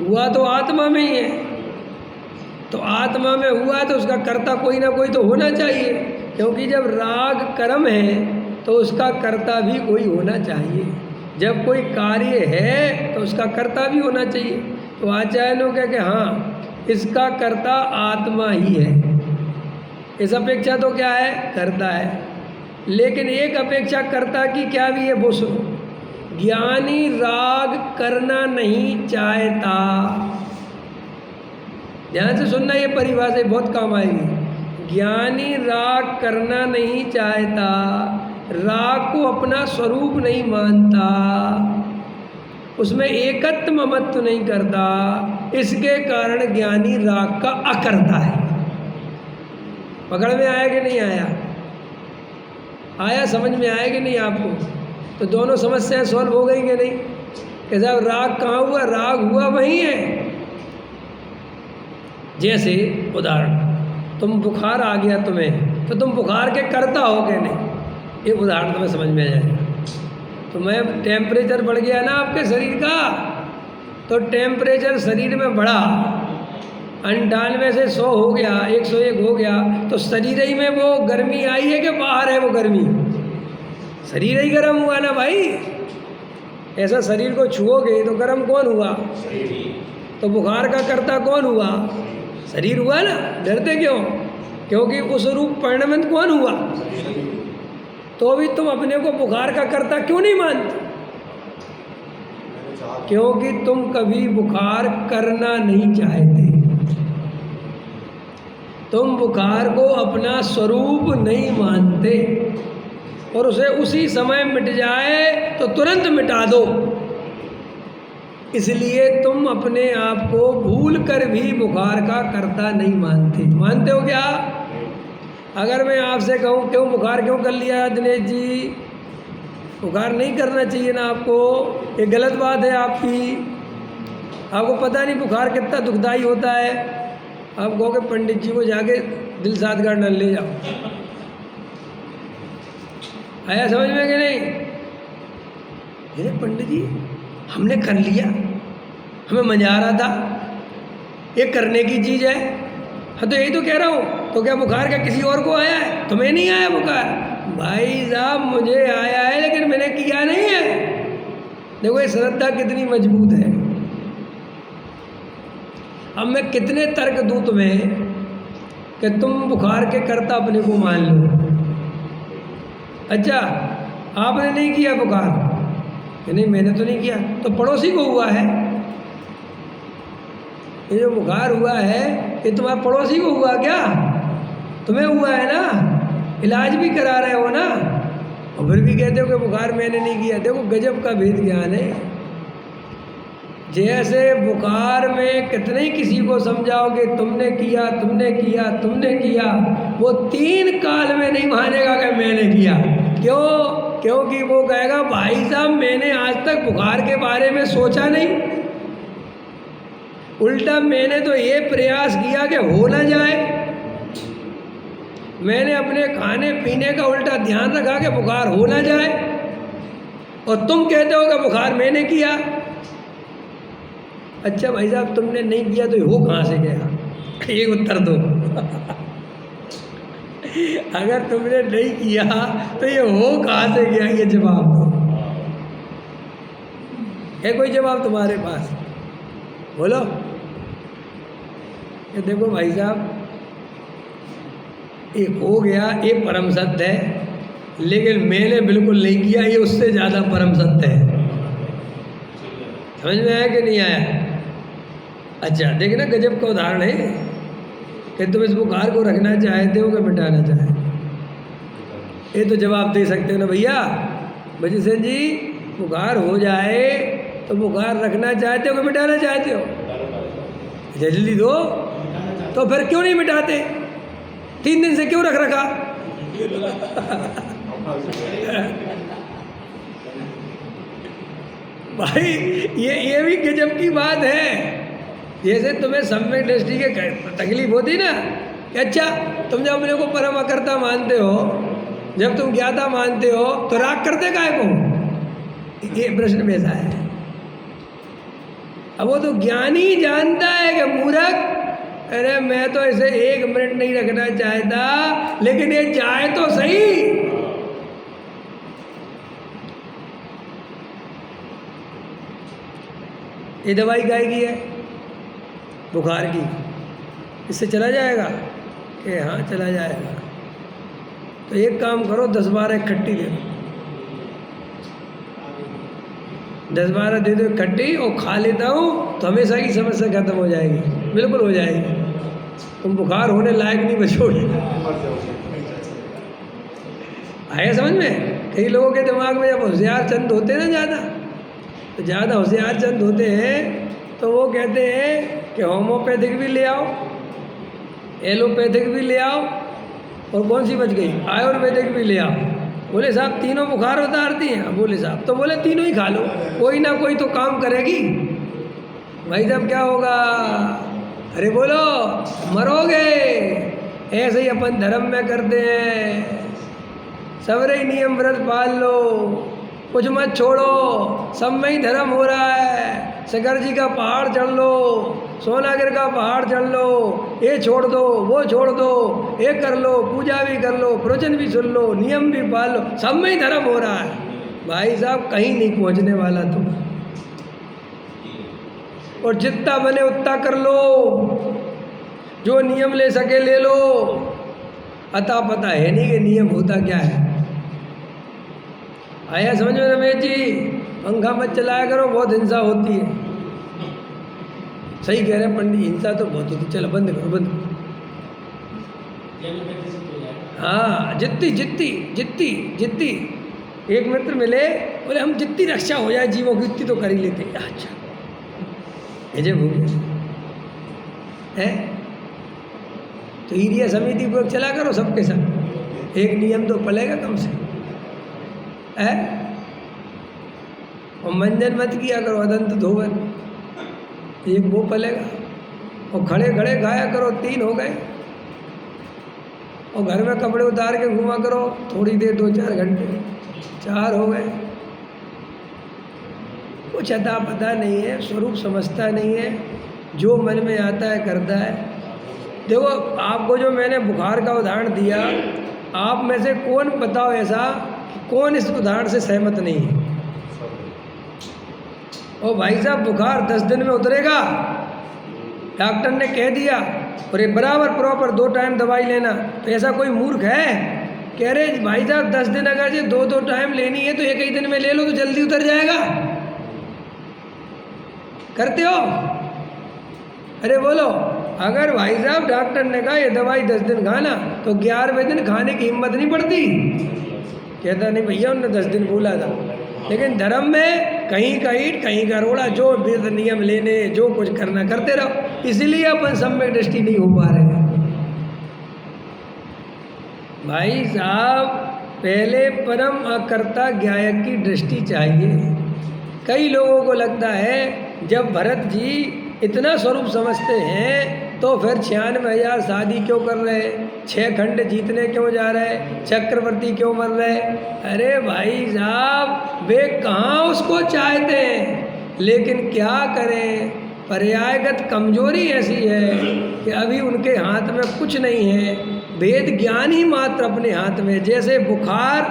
हुआ तो आत्मा में ही है। तो आत्मा में हुआ तो उसका कर्ता कोई ना कोई तो होना चाहिए, क्योंकि जब राग कर्म है तो उसका कर्ता भी कोई होना चाहिए। जब कोई कार्य है तो उसका कर्ता भी होना चाहिए। तो आचार्य ने कहा कि हाँ, इसका कर्ता आत्मा ही है। इस अपेक्षा तो क्या है? कर्ता है। लेकिन एक अपेक्षा कर्ता की क्या भी है वो सुनो, ज्ञानी राग करना नहीं चाहता। ध्यान से सुनना, ये परिभाषा बहुत काम आएगी। ज्ञानी राग करना नहीं चाहता, राग को अपना स्वरूप नहीं मानता, उसमें एकत्व ममत्व नहीं करता, इसके कारण ज्ञानी राग का अकर्ता है। पकड़ में आया कि नहीं आया? आया, समझ में आया कि नहीं आपको? तो दोनों समस्याएं सॉल्व हो गई कि नहीं? कि साहब राग कहाँ हुआ? राग हुआ वहीं है। जैसे उदाहरण, तुम बुखार आ गया तुम्हें, तो तुम बुखार के कर्ता हो कि नहीं? ये उदाहरण तुम्हें समझ में आ जाएगा। तो मैं टेम्परेचर बढ़ गया ना आपके शरीर का, तो टेम्परेचर शरीर में बढ़ा, 98 से 100 हो गया, 101 हो गया, तो शरीर ही में वो गर्मी आई है कि बाहर है वो गर्मी? शरीर ही गर्म हुआ ना भाई। ऐसा शरीर को छुओगे तो गर्म कौन हुआ? तो बुखार का कर्ता कौन हुआ? शरीर हुआ ना। डरते क्यों? क्योंकि उस रूप परिणमन कौन हुआ? तो भी तुम अपने को बुखार का कर्ता क्यों नहीं मानते? क्योंकि तुम कभी बुखार करना नहीं चाहते। तुम बुखार को अपना स्वरूप नहीं मानते, और उसे उसी समय मिट जाए तो तुरंत मिटा दो। इसलिए तुम अपने आप को भूल कर भी बुखार का कर्ता नहीं मानते। मानते हो क्या? अगर मैं आपसे कहूँ क्यों बुखार क्यों कर लिया दिनेश जी? बुखार नहीं करना चाहिए ना आपको, ये गलत बात है आपकी। आपको पता नहीं बुखार कितना दुखदाई होता है। आप कहोगे पंडित जी को जाके दिल साध गार्डन ले जाओ। आया समझ में कि नहीं? अरे पंडित जी हमने कर लिया, हमें मजा आ रहा था, ये करने की चीज़ है, हाँ तो यही तो कह रहा हूँ। तो क्या बुखार का किसी और को आया है? तुम्हें नहीं आया बुखार? भाई साहब मुझे आया है लेकिन मैंने किया नहीं है। देखो ये श्रद्धा कितनी मजबूत है। अब मैं कितने तर्क दूं तुम्हें कि तुम बुखार के कर्ता अपने को मान लो। अच्छा आपने नहीं किया बुखार? कि नहीं मैंने तो नहीं किया। तो पड़ोसी को हुआ है। ये जो बुखार हुआ है ये तुम्हारे पड़ोसी को हुआ क्या? तुम्हें हुआ है ना, इलाज भी करा रहे हो ना, और फिर भी कहते हो कि बुखार मैंने नहीं किया। देखो गजब का भेद ज्ञान है। जैसे बुखार में कितने ही किसी को समझाओगे तुमने किया तुमने किया तुमने किया, वो 3 काल में नहीं मानेगा कि मैंने किया। क्यों? क्योंकि वो कहेगा भाई साहब मैंने आज तक बुखार के बारे में सोचा नहीं, उल्टा मैंने तो ये प्रयास किया कि हो ना जाए। मैंने अपने खाने पीने का उल्टा ध्यान रखा कि बुखार हो ना जाए, और तुम कहते हो कि बुखार मैंने किया। अच्छा भाई साहब तुमने नहीं किया तो हो कहाँ से गया? एक उत्तर दो। अगर तुमने नहीं किया तो ये हो कहाँ से गया? ये जवाब दो। है कोई जवाब तुम्हारे पास? बोलो। ये देखो भाई साहब ये हो गया, ये परम सत्य है, लेकिन मैंने बिल्कुल नहीं किया, ये उससे ज़्यादा परम सत्य है। समझ में आया कि नहीं आया? अच्छा देखना गजब का उदाहरण है कि तुम इस बुखार को रखना चाहते हो कि मिटाना चाहते हो। ये तो जवाब दे सकते हो ना भैया। बजी सेन जी बुखार हो जाए तो बुखार रखना चाहते हो कि मिटाना चाहते हो? जल्दी दो। तो फिर क्यों नहीं मिटाते? 3 दिन से क्यों रख रखा? भाई ये भी गजब की बात है। जैसे तुम्हें सम्यक दृष्टि के तकलीफ होती ना कि अच्छा तुम जब अपने को परम अकर्ता मानते हो, जब तुम ज्ञाता मानते हो तो राग करते काहे को? ये प्रश्न में ऐसा है। अब वो तो ज्ञानी जानता है कि मूर्ख, अरे मैं तो इसे 1 मिनट नहीं रखना चाहता, लेकिन ये जाए तो सही। ये दवाई गाय की है बुखार की, इससे चला जाएगा? कि हाँ चला जाएगा। तो एक काम करो 10-12 इकट्ठी दे दो, 10-12 दे दो इकट्ठी, और खा लेता हूँ तो हमेशा की समस्या खत्म हो जाएगी, बिल्कुल हो जाएगी। तुम बुखार होने लायक नहीं बचोगे। आया समझ में? कई लोगों के दिमाग में जब होशियार चंद होते ना ज़्यादा, तो ज़्यादा होशियार चंद होते हैं तो वो कहते हैं कि होम्योपैथिक भी ले आओ, एलोपैथिक भी ले आओ, और कौन सी बच गई? आयुर्वेदिक भी ले आओ। बोले साहब तीनों बुखार उतारती हैं? बोले साहब तो बोले तीनों ही खा लो, कोई ना कोई तो काम करेगी। भाई साहब क्या होगा? अरे बोलो मरोगे। ऐसे ही अपन धर्म में करते हैं, सबरे ही नियम व्रत पाल लो, कुछ मत छोड़ो, सब में ही धर्म हो रहा है। शंकर जी का पहाड़ चढ़ लो, सोनागिर का पहाड़ चढ़ लो, ये छोड़ दो वो छोड़ दो, ये कर लो, पूजा भी कर लो, प्रवचन भी सुन लो, नियम भी पाल लो, सब में ही धर्म हो रहा है। भाई साहब कहीं नहीं पहुंचने वाला तुम, और जितना बने उतना कर लो, जो नियम ले सके ले लो। अता पता है नहीं कि नियम होता क्या है। आया समझ में रमेश जी? पंखा मत चलाया करो, बहुत हिंसा होती है। सही कह रहे हैं पंडित, हिंसा तो बहुत होती। चलो बंद करो, बंद करो। हाँ जितनी जितनी जितनी जितनी एक मित्र मिले, बोले हम जितनी रक्षा हो जाए जीवों की उतनी तो कर ही लेते। अच्छा ये हो गया है तो एरिया समिति को चला करो सबके सब, एक नियम तो पलेगा कम से है। और मंजन मत किया करो, अदंत धोवन, एक वो पलेगा। और खड़े खड़े खाया करो, 3 हो गए। और घर में कपड़े उतार के घुमा करो थोड़ी देर, 2-4 घंटे, 4 हो गए। कुछ अता पता नहीं है, स्वरूप समझता नहीं है, जो मन में आता है करता है। देखो आपको जो मैंने बुखार का उदाहरण दिया, आप में से कौन बताओ ऐसा कि कौन इस उदाहरण से सहमत नहीं है? ओ भाई साहब, बुखार 10 दिन में उतरेगा, डॉक्टर ने कह दिया, और ये बराबर प्रॉपर 2 टाइम दवाई लेना, तो ऐसा कोई मूर्ख है? कह रहे भाई साहब 10 दिन अगर जो 2-2 टाइम लेनी है तो एक ही दिन में ले लो तो जल्दी उतर जाएगा। करते हो? अरे बोलो, अगर भाई साहब डॉक्टर ने कहा ये दवाई 10 दिन खाना, तो 11वें दिन खाने की हिम्मत नहीं पड़ती। कहता नहीं भैया उन्होंने 10 दिन बोला था। लेकिन धर्म में कहीं का ईट कहीं का रोड़ा, जो विध नियम लेने जो कुछ करना करते रहो, इसलिए अपन सम्यक दृष्टि नहीं हो पा रहे हैं। भाई साहब पहले परम अकर्ता ज्ञायक की दृष्टि चाहिए। कई लोगों को लगता है जब भरत जी इतना स्वरूप समझते हैं तो फिर 96,000 शादी क्यों कर रहे, 6 खंड जीतने क्यों जा रहे, चक्रवर्ती क्यों बन रहे? अरे भाई साहब वे कहाँ उसको चाहते हैं, लेकिन क्या करें, पर्यायगत कमजोरी ऐसी है कि अभी उनके हाथ में कुछ नहीं है, वेद ज्ञान ही मात्र अपने हाथ में। जैसे बुखार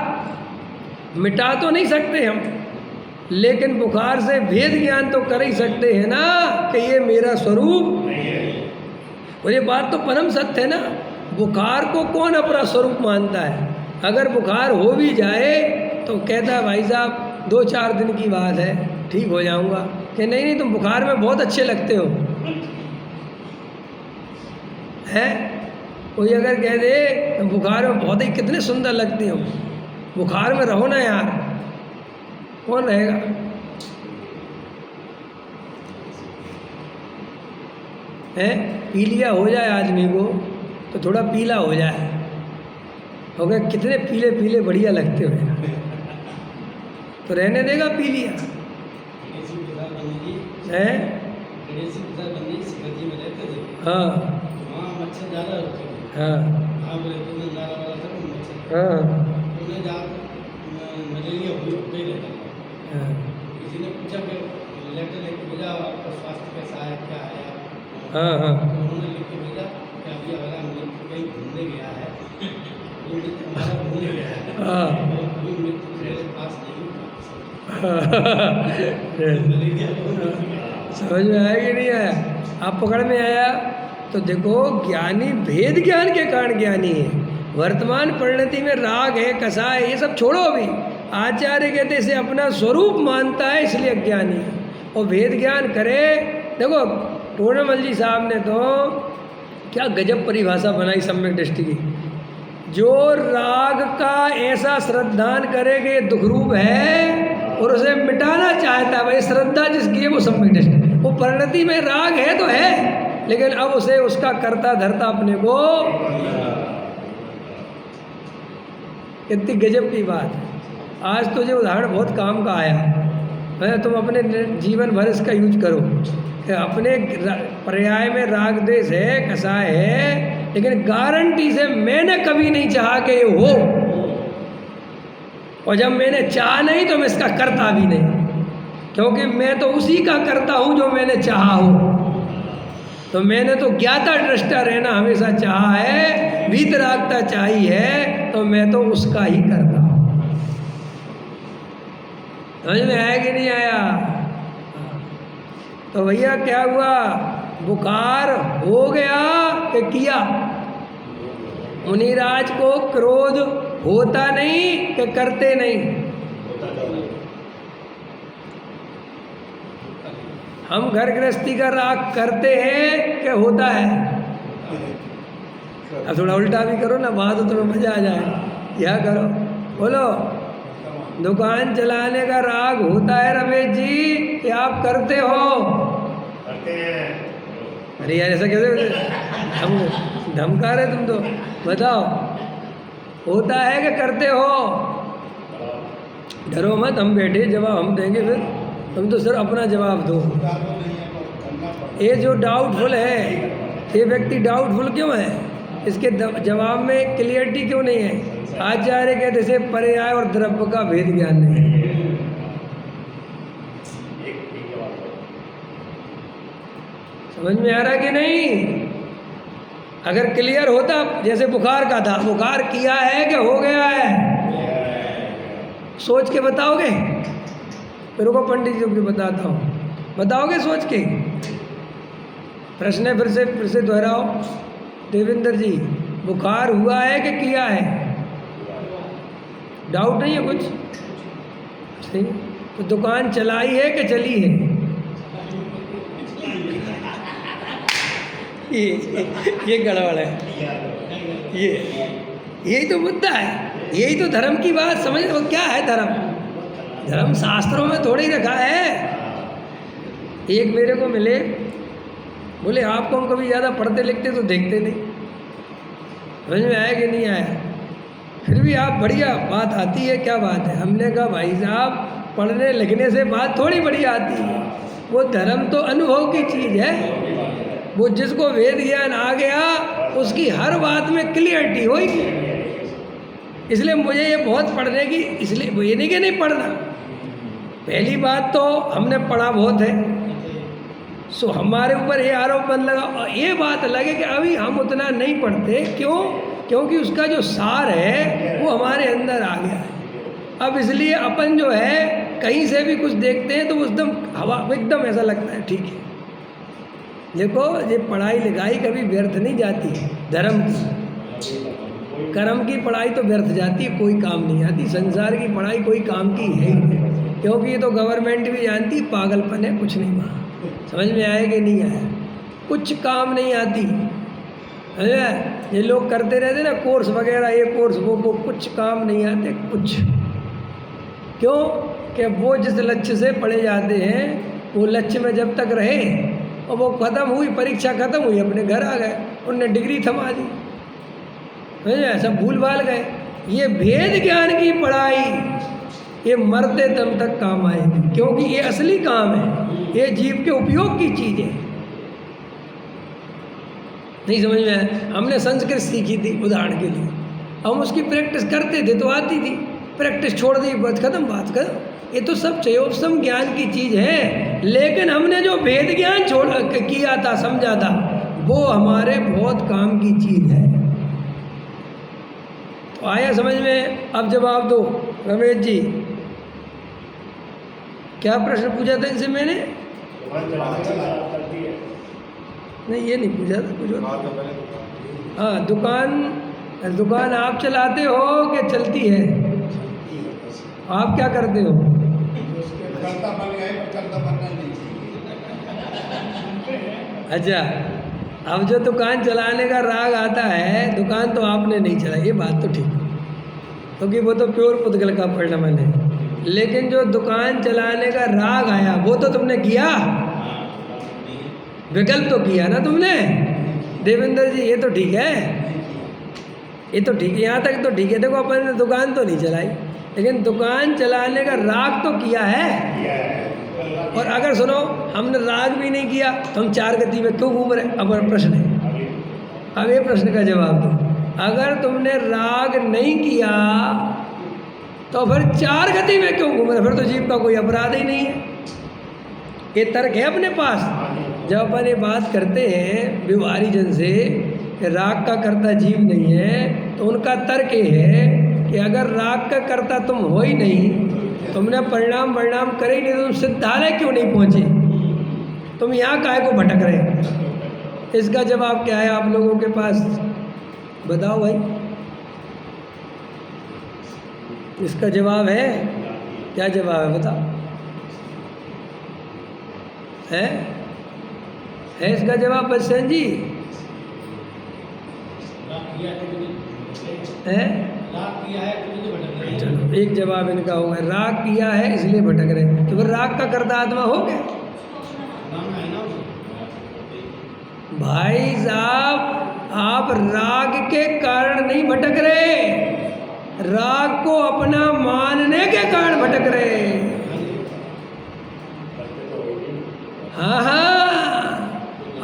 मिटा तो नहीं सकते हम, लेकिन बुखार से भेद ज्ञान तो कर ही सकते हैं ना कि ये मेरा स्वरूप। और ये बात तो परम सत्य है ना। बुखार को कौन अपना स्वरूप मानता है? अगर बुखार हो भी जाए तो कहता है भाई साहब 2-4 दिन की बात है, ठीक हो जाऊंगा। कि नहीं नहीं, तुम बुखार में बहुत अच्छे लगते हो। है कोई अगर कह दे तुम बुखार में बहुत ही कितने सुंदर लगते हो, बुखार में रहो ना यार, कौन रहेगा? है पीलिया हो जाए आदमी को तो थोड़ा पीला हो जाए, हो गए कितने पीले पीले बढ़िया लगते हो, तो रहने देगा पीलिया? है हाँ हाँ हाँ हाँ हाँ उन्होंने लिख के भेजा कि अभी अगर हम कहीं घूमने गया है, हमारा घूमने गया है, हाँ अभी मृत्यु मेरे पास नहीं। समझ में आया कि नहीं आया? आप पकड़ में आया? तो देखो ज्ञानी भेद ज्ञान के कारण ज्ञानी है। वर्तमान परिणति में राग है, कसा है, ये सब छोड़ो। अभी आचार्य कहते इसे अपना स्वरूप मानता है इसलिए अज्ञानी है। और भेद ज्ञान करे, देखो टोडामल जी साहब ने तो क्या गजब परिभाषा बनाई सम्यक दृष्टि की। जो राग का ऐसा श्रद्धान करे कि ये दुखरूप है और उसे मिटाना चाहता है, भाई श्रद्धा जिसकी है वो सम्यक दृष्टि। वो परिणति में राग है तो है, लेकिन अब उसे उसका करता धरता अपने को, कितनी गजब की बात है। आज तो ये उदाहरण बहुत काम का आया है, तुम अपने जीवन भर इसका यूज करो कि अपने पर्याय में राग द्वेष है, कसाय है, लेकिन गारंटी से मैंने कभी नहीं चाहा कि ये हो, और जब मैंने चाहा नहीं तो मैं इसका करता भी नहीं, क्योंकि मैं तो उसी का करता हूँ जो मैंने चाहा हो। तो मैंने तो ज्ञाता दृष्टा रहना हमेशा चाहा है, वीतरागता चाहिए है, तो मैं तो उसका ही करता हूँ। समझ में आया कि नहीं आया? तो भैया क्या हुआ, बुखार हो गया कि किया? मुनिराज को क्रोध होता नहीं कि करते नहीं? हम घर गृहस्थी का राग करते हैं कि होता है? अब थोड़ा उल्टा भी करो ना, बात तो तुम्हें मजा आ जाए। क्या करो, बोलो। दुकान चलाने का राग होता है रमेश जी कि आप करते हो? करते हैं। अरे यार ऐसा कैसे हम धमका रहे तुम तो, बताओ होता है कि करते हो? डरो मत, हम बैठे जवाब हम देंगे, फिर तुम तो सिर्फ अपना जवाब दो। ये जो डाउटफुल है, ये व्यक्ति डाउटफुल क्यों है? इसके जवाब में क्लियरिटी क्यों नहीं है? आचार्य कहते से पर्याय और द्रव्य का भेद ज्ञान नहीं है। समझ में आ रहा कि नहीं? अगर क्लियर होता, जैसे बुखार का था, बुखार किया है कि हो गया है, सोच के बताओगे? मेरे को पंडित जी को बताता हूँ, बताओगे सोच के? प्रश्न है, फिर से दोहराओ। देवेंद्र जी, बुखार हुआ है कि किया है? डाउट नहीं है कुछ? सही। तो दुकान चलाई है कि चली है? ये गड़बड़ है। यही तो मुद्दा है, यही तो धर्म की बात। समझ लो क्या है धर्म? धर्म शास्त्रों में थोड़ी रखा है। एक मेरे को मिले, बोले आपको हम कभी ज़्यादा पढ़ते लिखते तो देखते नहीं, समझ में आया कि नहीं आया? फिर भी आप बढ़िया बात आती है, क्या बात है? हमने कहा भाई साहब, पढ़ने लिखने से बात थोड़ी बढ़िया आती है। वो धर्म तो अनुभव की चीज़ है। वो जिसको वेद ज्ञान आ गया उसकी हर बात में क्लियरिटी होगी। इसलिए मुझे ये बहुत पढ़ने की, इसलिए ये नहीं कि नहीं पढ़ना। पहली बात तो हमने पढ़ा बहुत है, सो हमारे ऊपर ये आरोप बन लगा, और ये बात लगे कि अभी हम उतना नहीं पढ़ते। क्यों? क्योंकि उसका जो सार है वो हमारे अंदर आ गया है। अब इसलिए अपन जो है कहीं से भी कुछ देखते हैं तो वो एकदम हवा, एकदम ऐसा लगता है ठीक है। देखो, ये पढ़ाई लिखाई कभी व्यर्थ नहीं जाती। धर्म की, कर्म की पढ़ाई तो व्यर्थ जाती है, कोई काम नहीं आती। संसार की पढ़ाई कोई काम की है ही नहीं, क्योंकि ये तो गवर्नमेंट भी जानती पागलपन है, कुछ नहीं वहाँ। समझ में आया कि नहीं आया? कुछ काम नहीं आती है। ये लोग करते रहते ना कोर्स वगैरह, ये कोर्स वो कुछ काम नहीं आते कुछ। क्यों? कि वो जिस लक्ष्य से पढ़े जाते हैं वो लक्ष्य में जब तक रहे, और वो ख़त्म हुई, परीक्षा ख़त्म हुई, अपने घर आ गए, उनने डिग्री थमा दी, सब भूल भाल गए। ये भेद ज्ञान की पढ़ाई ये मरते दम तक काम आएगी, क्योंकि ये असली काम है, ये जीव के उपयोग की चीज़ है। नहीं समझ में आया? हमने संस्कृत सीखी थी उदाहरण के लिए, हम उसकी प्रैक्टिस करते थे तो आती थी, प्रैक्टिस छोड़ दी, बस खत्म, बात खत्म। ये तो सब चयोपसम ज्ञान की चीज़ है, लेकिन हमने जो भेद ज्ञान किया था, समझा था, वो हमारे बहुत काम की चीज़ है। तो आया समझ में? अब जवाब दो रमेश जी। क्या प्रश्न पूछा था इनसे मैंने? नहीं, ये नहीं पूछा था कुछ। हाँ, दुकान आप चलाते हो कि चलती है? आप क्या करते हो? अच्छा, अब जो दुकान चलाने का राग आता है, दुकान तो आपने नहीं चलाई, ये बात तो ठीक है, क्योंकि वो तो प्योर पुद्गल का परिणाम है। लेकिन जो दुकान चलाने का राग आया वो तो तुमने किया, विकल्प तो किया ना तुमने। देवेंद्र जी, ये तो ठीक है, ये तो ठीक है, यहाँ तक तो ठीक है। देखो, अपन ने दुकान तो नहीं चलाई, लेकिन दुकान चलाने का राग तो किया है। और अगर सुनो, हमने राग भी नहीं किया तो हम चार गति में क्यों घूम रहे? अब प्रश्न है, अब ये प्रश्न का जवाब दो। अगर तुमने राग नहीं किया तो फिर चार गति में क्यों घूम रहे? फिर तो जीव का कोई अपराध ही नहीं है। ये तर्क है अपने पास। जब अपन ये बात करते हैं व्यवहारी जन से राग का कर्ता जीव नहीं है, तो उनका तर्क ये है कि अगर राग का कर्ता तुम हो ही नहीं, तुमने परिणाम करे ही नहीं, तो तुम सिद्धालय क्यों नहीं पहुँचे? तुम यहाँ काहे को भटक रहे? इसका जवाब क्या है आप लोगों के पास? बताओ भाई, इसका जवाब है? क्या जवाब है बताओ? है इसका जवाब बच्चन जी? है? चलो, एक जवाब इनका होगा, राग किया है इसलिए भटक रहे। तो फिर राग का कर्ता आत्मा हो गया भाई साहब। आप राग के कारण नहीं भटक रहे, राग को अपना मानने के कारण भटक रहे। हाँ,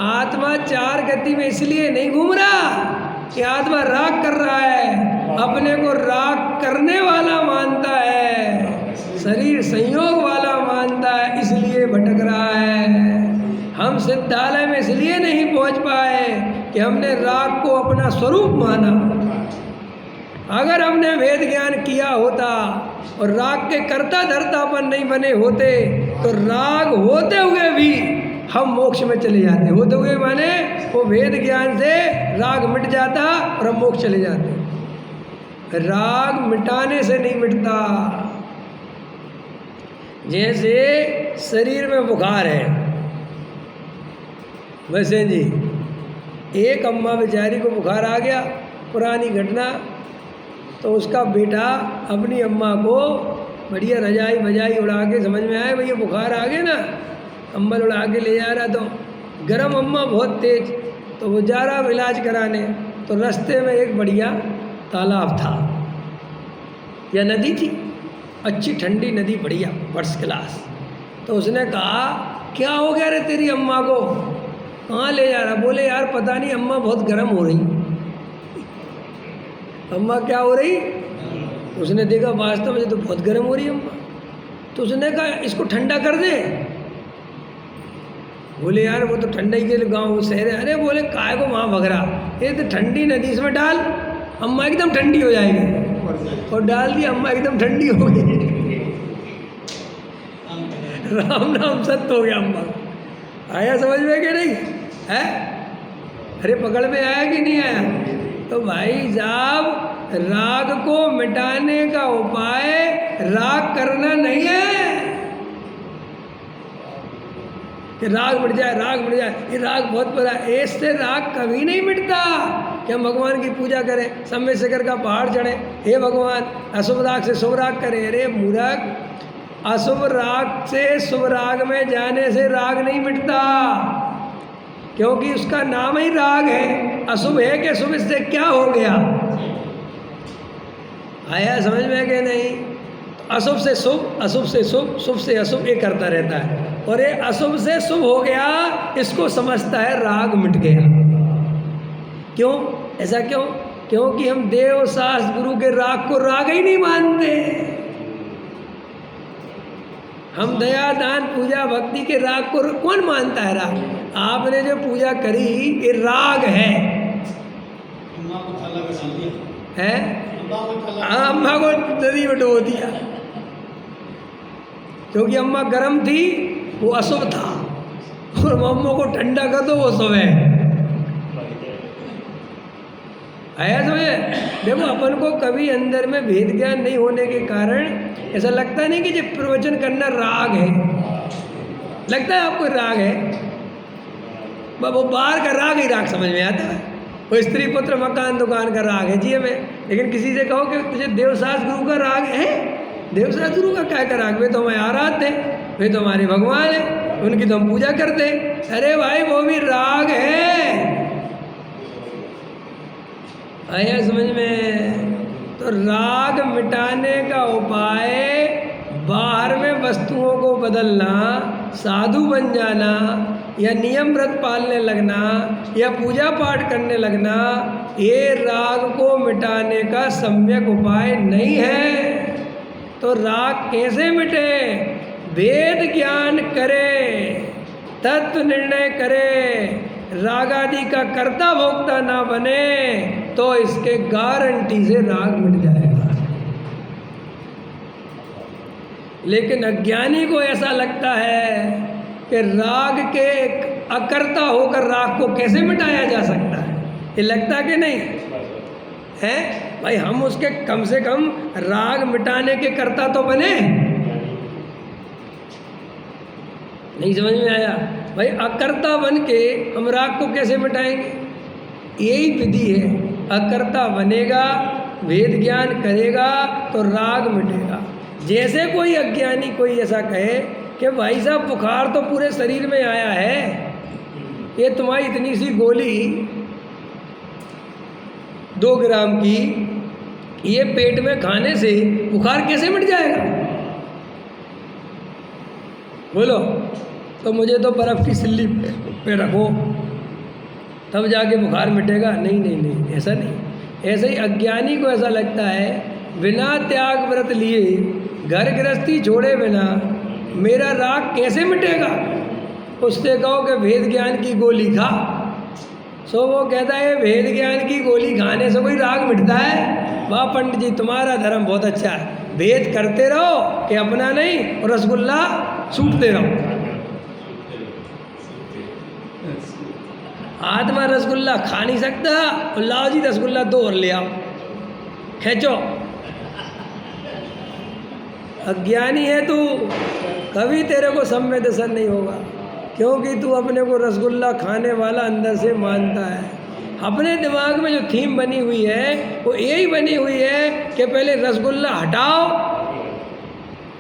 आत्मा चार गति में इसलिए नहीं घूम रहा कि आत्मा राग कर रहा है, अपने को राग करने वाला मानता है, शरीर संयोग वाला मानता है, इसलिए भटक रहा है। हम सिद्धालय में इसलिए नहीं पहुंच पाए कि हमने राग को अपना स्वरूप माना। अगर हमने वेद ज्ञान किया होता और राग के कर्ता धर्ता पर नहीं बने होते तो राग होते हुए भी हम मोक्ष में चले जाते। होते हुए माने वो वेद ज्ञान से राग मिट जाता और हम मोक्ष चले जाते। राग मिटाने से नहीं मिटता। जैसे शरीर में बुखार है, वैसे जी एक अम्मा बेचारी को बुखार आ गया, पुरानी घटना, तो उसका बेटा अपनी अम्मा को बढ़िया रजाई बजाई उड़ा के, समझ में आया भैया बुखार आ गया ना, अम्बल उड़ा के ले जा रहा, तो गरम अम्मा बहुत तेज, तो वो जा रहा इलाज कराने, तो रास्ते में एक बढ़िया तालाब था या नदी थी, अच्छी ठंडी नदी, बढ़िया फर्स्ट क्लास। तो उसने कहा क्या हो गया रे तेरी अम्मा को, कहाँ ले जा रहा? बोले यार पता नहीं अम्मा बहुत गर्म हो रही। अम्मा क्या हो रही? उसने देखा वास्तव में तो बहुत गर्म हो रही अम्मा। तो उसने कहा इसको ठंडा कर दे। बोले यार वो तो ठंडा ही के गाँव शहर है। अरे बोले काय को वहाँ भग रहा, ये तो ठंडी नदी, इसमें डाल, अम्मा एकदम ठंडी हो जाएगी। और डाल दी, अम्मा एकदम ठंडी हो गई। राम नाम सत्य हो गया अम्मा। आया समझ में कि नहीं है? अरे पकड़ में आया कि नहीं आया? तो भाई साहब राग को मिटाने का उपाय राग करना नहीं है कि राग मिट जाए, राग मिट जाए, ये राग बहुत बड़ा है। इससे राग कभी नहीं मिटता कि हम भगवान की पूजा करें, समय शिखर का पहाड़ चढ़े, हे भगवान अशुभ राग से शुभ राग करें। अरे मूर्ख, अशुभ राग से शुभ राग में जाने से राग नहीं मिटता, क्योंकि उसका नाम ही राग है। अशुभ है कि शुभ, इससे क्या हो गया? आया समझ में कि नहीं? अशुभ से शुभ, अशुभ से शुभ, शुभ से अशुभ, ये करता रहता है। और ये अशुभ से शुभ हो गया, इसको समझता है राग मिट गया। क्यों ऐसा? क्यों? क्योंकि हम देव शास्त्र गुरु के राग को राग ही नहीं मानते। हम दया दान पूजा भक्ति के राग को कौन मानता है? राग आपने जो पूजा करी ये राग है। है अम्मा को नदी में डुबो दिया क्योंकि अम्मा गर्म थी, वो अशुभ था, और अम्मा को ठंडा कर दो वो शुभ है। आया समझे? देखो अपन को कभी अंदर में भेद ज्ञान नहीं होने के कारण ऐसा लगता नहीं कि जो प्रवचन करना राग है। लगता है आपको राग है? वो बाहर का राग ही राग समझ में आता है। वो स्त्री पुत्र मकान दुकान का राग है जी हमें। लेकिन किसी से कहो कि तुझे देवशास्त्र गुरु का राग है, देवशास्त्र गुरु का क्या का राग? वे तो हमें आराध्य थे, वे तो हमारे भगवान हैं, उनकी तो हम पूजा करते। अरे भाई वो भी राग है। आया समझ में? तो राग मिटाने का उपाय बाहर में वस्तुओं को बदलना, साधु बन जाना, या नियम व्रत पालने लगना, या पूजा पाठ करने लगना, ये राग को मिटाने का सम्यक उपाय नहीं है। तो राग कैसे मिटे? वेद ज्ञान करे, तत्व निर्णय करे, राग आदि का कर्ता भोक्ता ना बने, तो इसके गारंटी से राग मिट जाएगा। लेकिन अज्ञानी को ऐसा लगता है कि राग के अकर्ता होकर राग को कैसे मिटाया जा सकता है। ये लगता कि नहीं है? भाई हम उसके कम से कम राग मिटाने के कर्ता तो बने। नहीं समझ में आया? भाई अकर्ता बन के हम राग को कैसे मिटाएंगे? यही विधि है। अकर्ता बनेगा, वेद ज्ञान करेगा तो राग मिटेगा। जैसे कोई अज्ञानी कोई ऐसा कहे कि भाई साहब बुखार तो पूरे शरीर में आया है, ये तुम्हारी इतनी सी गोली 2 ग्राम की, ये पेट में खाने से बुखार कैसे मिट जाएगा? बोलो। तो मुझे तो बर्फ़ की सिल्ली पे रखो तब जाके बुखार मिटेगा। नहीं नहीं नहीं, ऐसा नहीं। ऐसे ही अज्ञानी को ऐसा लगता है बिना त्याग व्रत लिए, घर गृहस्थी छोड़े बिना मेरा राग कैसे मिटेगा? उससे कहो कि भेद ज्ञान की गोली खा, सो वो कहता है भेद ज्ञान की गोली खाने से कोई राग मिटता है? वाह पंडित जी, तुम्हारा धर्म बहुत अच्छा है, भेद करते रहो कि अपना नहीं, और रसगुल्ला सूटते रहो। आत्मा रसगुल्ला खा नहीं सकता, और लाओ जी रसगुल्ला 2 और ले आओ, खींचो। अज्ञानी है तू, कभी तेरे को सम्य दर्शन नहीं होगा, क्योंकि तू अपने को रसगुल्ला खाने वाला अंदर से मानता है। अपने दिमाग में जो थीम बनी हुई है वो यही बनी हुई है कि पहले रसगुल्ला हटाओ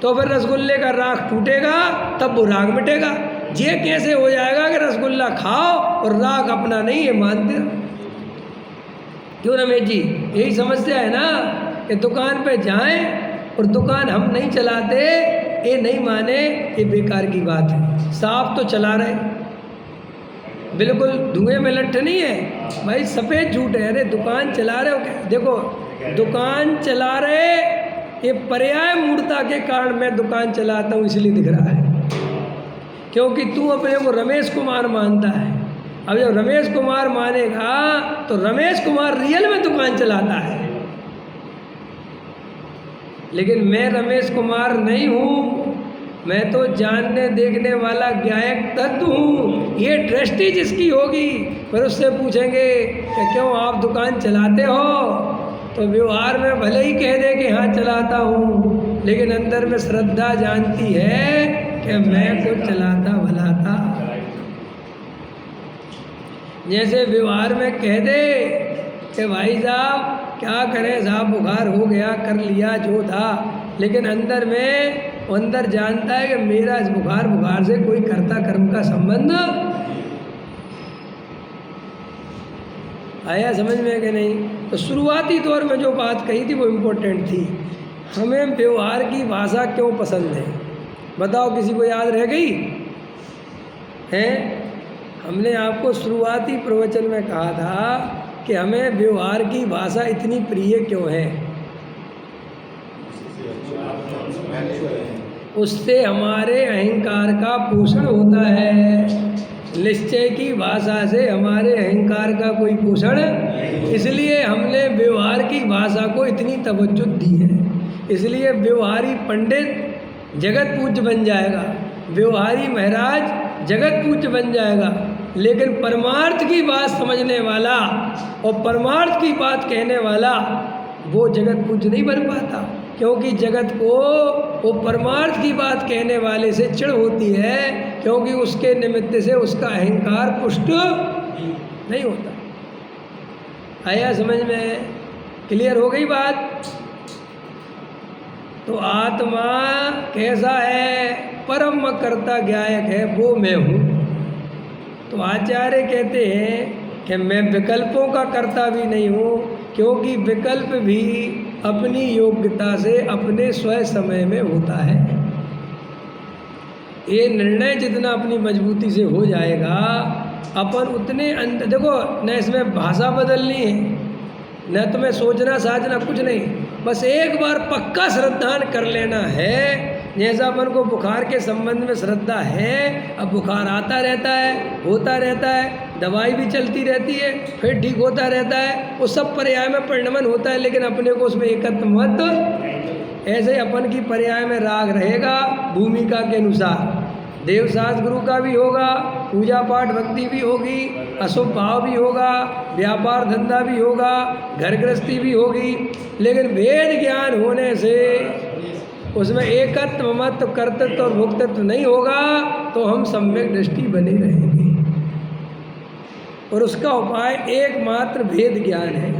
तो फिर रसगुल्ले का राग टूटेगा, तब वो राग मिटेगा। ये कैसे हो जाएगा कि रसगुल्ला खाओ और राग अपना नहीं है मानते? क्यों रमेश जी, यही समस्या है ना कि दुकान पे जाएं और दुकान हम नहीं चलाते, ये नहीं माने, ये बेकार की बात है। साफ तो चला रहे, बिल्कुल धुएं में लट्ठ नहीं है भाई, सफ़ेद झूठ है। अरे दुकान चला रहे हो क्या? देखो दुकान चला रहे, ये पर्याय मूर्ता के कारण मैं दुकान चलाता हूँ इसलिए दिख रहा है, क्योंकि तू अपने को रमेश कुमार मानता है। अब जब रमेश कुमार मानेगा तो रमेश कुमार रियल में दुकान चलाता है, लेकिन मैं रमेश कुमार नहीं हूँ, मैं तो जानने देखने वाला ज्ञायक तत्व हूँ। ये दृष्टि जिसकी होगी फिर उससे पूछेंगे कि क्यों आप दुकान चलाते हो, तो व्यवहार में भले ही कह दे कि हाँ चलाता हूँ, लेकिन अंदर में श्रद्धा जानती है कि मैं कुछ चलाता भला था। जैसे व्यवहार में कह दे कि भाई साहब क्या करें साहब, बुखार हो गया, कर लिया जो था, लेकिन अंदर में अंदर जानता है कि मेरा इस बुखार से कोई कर्ता कर्म का संबंध आया समझ में कि नहीं? तो शुरुआती दौर में जो बात कही थी वो इम्पोर्टेंट थी। हमें व्यवहार की भाषा क्यों पसंद है बताओ, किसी को याद रह गई है? हमने आपको शुरुआती प्रवचन में कहा था कि हमें व्यवहार की भाषा इतनी प्रिय क्यों है। उससे हमारे अहंकार का पोषण होता है। निश्चय की भाषा से हमारे अहंकार का कोई पोषण, इसलिए हमने व्यवहार की भाषा को इतनी तवज्जो दी है। इसलिए व्यवहारी पंडित जगत पूज्य बन जाएगा, व्यवहारी महाराज जगत पूज्य बन जाएगा, लेकिन परमार्थ की बात समझने वाला और परमार्थ की बात कहने वाला वो जगत पूज्य नहीं बन पाता, क्योंकि जगत को वो परमार्थ की बात कहने वाले से चिढ़ होती है, क्योंकि उसके निमित्त से उसका अहंकार पुष्ट नहीं होता। आया समझ में? क्लियर हो गई बात? तो आत्मा कैसा है? परम कर्ता ज्ञायक है, वो मैं हूँ। तो आचार्य कहते हैं कि मैं विकल्पों का कर्ता भी नहीं हूँ, क्योंकि विकल्प भी अपनी योग्यता से अपने स्वयं समय में होता है। ये निर्णय जितना अपनी मजबूती से हो जाएगा, अपन उतने देखो न इसमें भाषा बदलनी है, न तुम्हें सोचना साजना कुछ नहीं, बस एक बार पक्का श्रद्धान कर लेना है। जैसा अपन को बुखार के संबंध में श्रद्धा है, अब बुखार आता रहता है, होता रहता है, दवाई भी चलती रहती है, फिर ठीक होता रहता है, वो सब पर्याय में परिणमन होता है, लेकिन अपने को उसमें एकत्व मत। ऐसे ही अपन की पर्याय में राग रहेगा भूमिका के अनुसार। देवशास्त्र गुरु का भी होगा, पूजा पाठ भक्ति भी होगी, अशुभ भाव भी होगा, व्यापार धंधा भी होगा, घर गृहस्थी भी होगी, लेकिन वेद ज्ञान होने से उसमें एकत्व मत कर्तृत्व और भोक्तृत्व नहीं होगा, तो हम सम्यक दृष्टि बने रहेंगे। और उसका उपाय एकमात्र भेद ज्ञान है,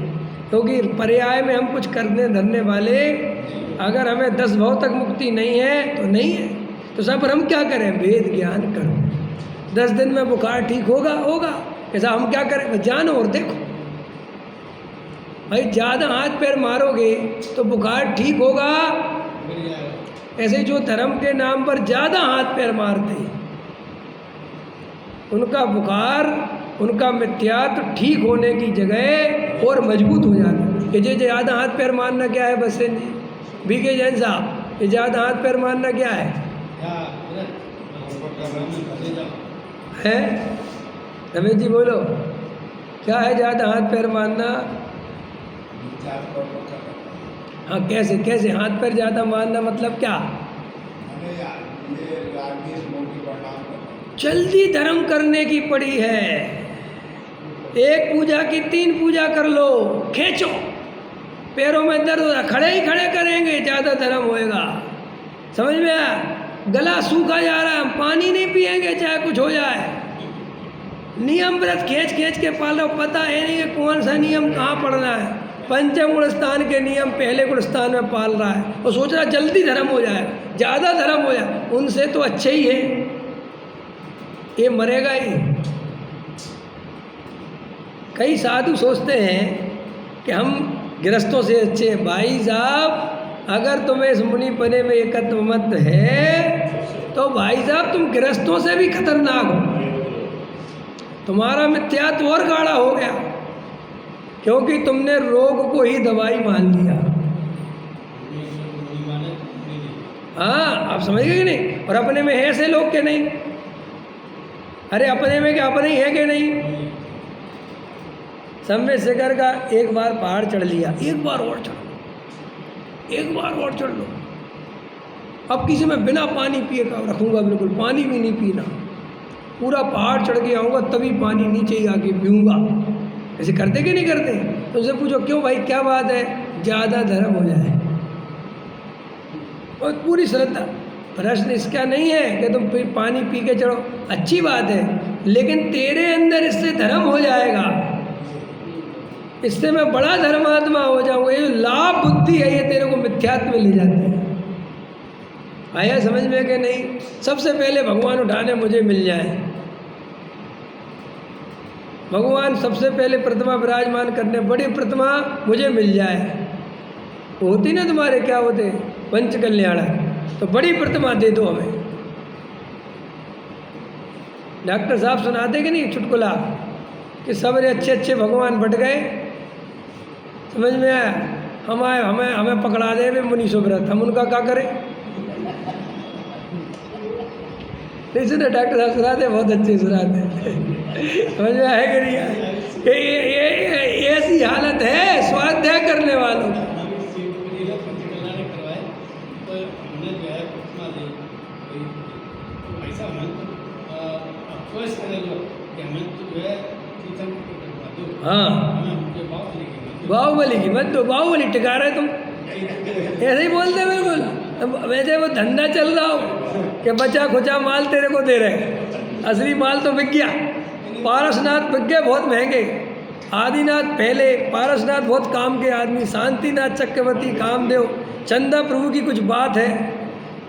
क्योंकि पर्याय में हम कुछ करने धरने वाले, अगर हमें 10 भाव तक मुक्ति नहीं है तो नहीं है, तो सब पर हम क्या करें? भेद ज्ञान करो। 10 दिन में बुखार ठीक होगा होगा, ऐसा हम क्या करें? जानो और देखो भाई, ज़्यादा हाथ पैर मारोगे तो बुखार ठीक होगा। ऐसे जो धर्म के नाम पर ज़्यादा हाथ पैर मारते हैं, उनका बुखार, उनका मिथ्यात्व ठीक होने की जगह और मजबूत हो जाता है। ये ज़्यादा हाथ पैर मारना क्या है बसेन जी, बीके जैन साहब, ये ज़्यादा हाथ पैर मारना क्या है? है? रमेश जी बोलो, क्या है ज़्यादा हाथ पैर मारना? विचार पर पक्का करना। हाँ, कैसे कैसे हाथ पैर ज़्यादा मारना मतलब क्या? मैंने ये राजनीति मोटी परिणाम करना। जल्दी धर्म करने की पड़ी है। एक पूजा की 3 पूजा कर लो, खींचो, पैरों में दर्द हो रहा, खड़े ही खड़े करेंगे, ज़्यादा धर्म होएगा। समझ में आया? गला सूखा जा रहा है, हम पानी नहीं पिएंगे चाहे कुछ हो जाए। नियम व्रत खींच खींच के पालो, पता है नहीं कि कौन सा नियम कहाँ पढ़ना है। पंचम गुण स्थान के नियम पहले गुण स्थान में पाल रहा है और सोच रहा है जल्दी धर्म हो जाए, ज़्यादा धर्म हो जाए। उनसे तो अच्छे ही है, ये मरेगा ही। कई साधु सोचते हैं कि हम गृहस्थों से अच्छे हैं। भाई साहब, अगर तुम्हें इस मुनि पने में एकत्व मत है तो भाई साहब तुम गृहस्थों से भी खतरनाक हो। तुम्हारा मिथ्यात्व और गाढ़ा हो गया, क्योंकि तुमने रोग को ही दवाई मान लिया। हाँ, आप समझ गए कि नहीं? और अपने में है ऐसे लोग के नहीं? अरे अपने में क्या अपने ही है कि नहीं? सम्य शेखर का एक बार पहाड़ चढ़ लिया, एक बार और चढ़ लो, एक बार और चढ़ लो। अब किसी में बिना पानी पिए का रखूँगा, बिल्कुल पानी भी नहीं पीना, पूरा पहाड़ चढ़ के आऊँगा तभी पानी नीचे ही आके पीऊँगा। ऐसे करते कि नहीं करते? तो उनसे पूछो क्यों भाई, क्या बात है? ज़्यादा धर्म हो जाए। और पूरी श्रद्धा। प्रश्न इसका नहीं है कि तुम पानी पी के चढ़ो, अच्छी बात है, लेकिन तेरे अंदर इससे धर्म हो जाएगा, इससे मैं बड़ा धर्मात्मा हो जाऊंगा। ये लाभ बुद्धि है, ये तेरे को मिथ्यात्व में ले जाती है। आया समझ में कि नहीं? सबसे पहले भगवान उठाने मुझे मिल जाए, भगवान सबसे पहले प्रतिमा विराजमान करने, बड़ी प्रतिमा मुझे मिल जाए। होती ना तुम्हारे क्या होते पंच कल्याणक, तो बड़ी प्रतिमा दे दो हमें। डॉक्टर साहब सुनाते कि नहीं चुटकुला कि सबरे अच्छे अच्छे भगवान बट गए। समझ में आया? हमें हमें हमें पकड़ा दे वे मुनि सुब्रत, हम उनका क्या करें? नहीं सुना? डॉक्टर साहब सुनाते, बहुत अच्छे सुनाते। समझ में आया कि नहीं आया? ये ऐसी हालत है स्वाध्याय करने वालों की। हाँ, बाहुबली की मत दो, बाहुबली टिका रहे तुम, ऐसे ही बोलते बिल्कुल। वैसे वो धंधा चल रहा हो कि बचा खुचा माल तेरे को दे रहे, असली माल तो बिक गया। पारसनाथ बिक गए बहुत महंगे, आदिनाथ पहले, पारसनाथ बहुत काम के आदमी, शांतिनाथ चक्रवर्ती, कामदेव, चंदा प्रभु की कुछ बात है,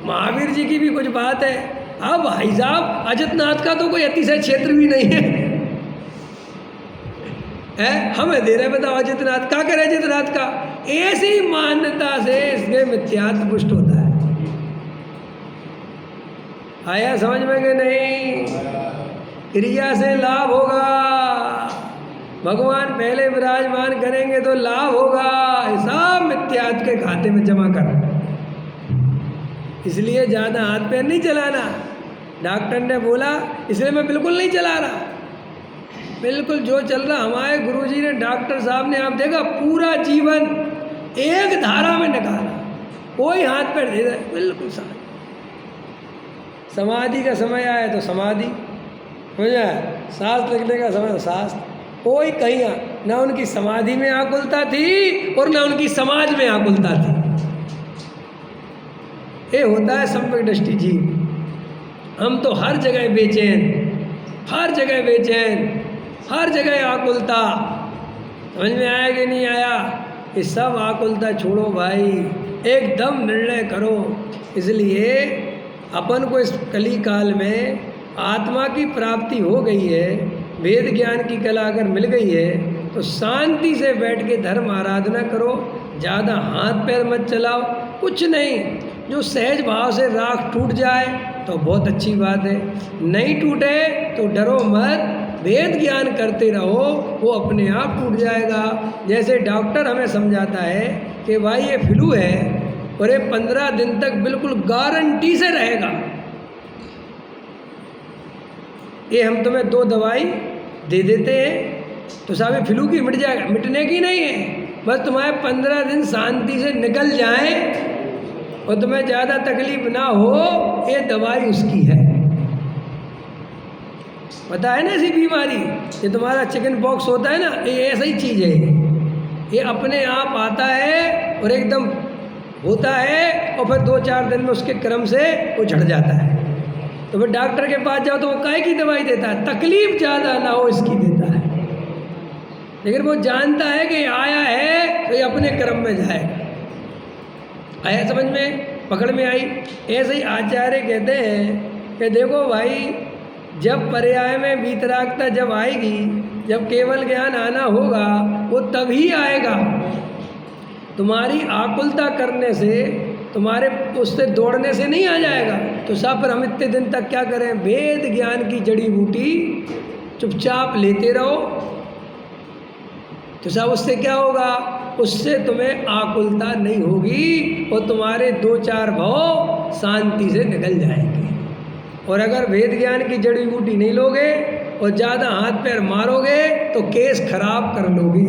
महावीर जी की भी कुछ बात है। अब भाई साहब अजितनाथ का तो कोई अतिशय क्षेत्र भी नहीं है, हमें दे रहे, बताओ अजितनाथ क्या करे? अजितनाथ का ऐसी मान्यता से इसमें मिथ्यात्व पुष्ट होता है। आया समझ में कि नहीं? क्रिया से लाभ होगा, भगवान पहले विराजमान करेंगे तो लाभ होगा। सब मिथ्यात्व के खाते में जमा करो, इसलिए ज़्यादा हाथ पैर नहीं चलाना। डॉक्टर ने बोला इसलिए मैं बिल्कुल नहीं चला रहा, बिल्कुल जो चल रहा। हमारे गुरुजी ने, डॉक्टर साहब ने, आप देखा पूरा जीवन एक धारा में निकाला, कोई हाथ पैर दे रहा, बिल्कुल साथ। समाधि का समय आया तो समाधि हो जाए, सांस लगने का समय तो सांस। कोई कहीं ना उनकी समाधि में आकुलता थी और ना उनकी समाज में आकुलता थी। ये होता है सम्यक दृष्टि जीव। हम तो हर जगह बेचैन, हर जगह बेचैन, हर जगह आकुलता। समझ में आया कि नहीं आया? ये सब आकुलता छोड़ो भाई, एकदम निर्णय करो। इसलिए अपन को इस कली काल में आत्मा की प्राप्ति हो गई है, वेद ज्ञान की कला अगर मिल गई है तो शांति से बैठ के धर्म आराधना करो, ज़्यादा हाथ पैर मत चलाओ। कुछ नहीं, जो सहज भाव से राख टूट जाए तो बहुत अच्छी बात है, नहीं टूटे तो डरो मत, वेद ज्ञान करते रहो, वो अपने आप टूट जाएगा। जैसे डॉक्टर हमें समझाता है कि भाई ये फ्लू है और ये 15 दिन तक बिल्कुल गारंटी से रहेगा, ये हम तुम्हें 2 दवाई दे देते हैं तो साहब ये फ्लू की मिट जाएगा, मिटने की नहीं है, बस तुम्हारे 15 दिन शांति से निकल जाए और तुम्हें ज़्यादा तकलीफ ना हो, ये दवाई उसकी है। पता है ना ऐसी बीमारी, ये तुम्हारा चिकन पॉक्स होता है ना, ये ऐसा ही चीज़ है, ये अपने आप आता है और एकदम होता है और फिर 2-4 दिन में उसके क्रम से वो झड़ जाता है। तो फिर डॉक्टर के पास जाओ तो वो काहे की दवाई देता है, तकलीफ ज़्यादा ना हो इसकी देता है, लेकिन वो जानता है कि आया है तो ये अपने क्रम में जाएगा। आया समझ में, पकड़ में आई। ऐसे ही आचार्य कहते हैं कि देखो भाई, जब पर्याय में वीतरागता जब आएगी, जब केवल ज्ञान आना होगा, वो तभी आएगा। तुम्हारी आकुलता करने से, तुम्हारे उससे दौड़ने से नहीं आ जाएगा। तो साहब पर हम इतने दिन तक क्या करें, वेद ज्ञान की जड़ी बूटी चुपचाप लेते रहो, तो साहब उससे क्या होगा, उससे तुम्हें आकुलता नहीं होगी और तुम्हारे 2-4 भव शांति से निकल जाएंगे। और अगर वेद ज्ञान की जड़ी बूटी नहीं लोगे और ज़्यादा हाथ पैर मारोगे तो केस खराब कर लोगे।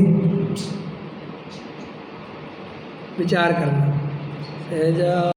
विचार करना।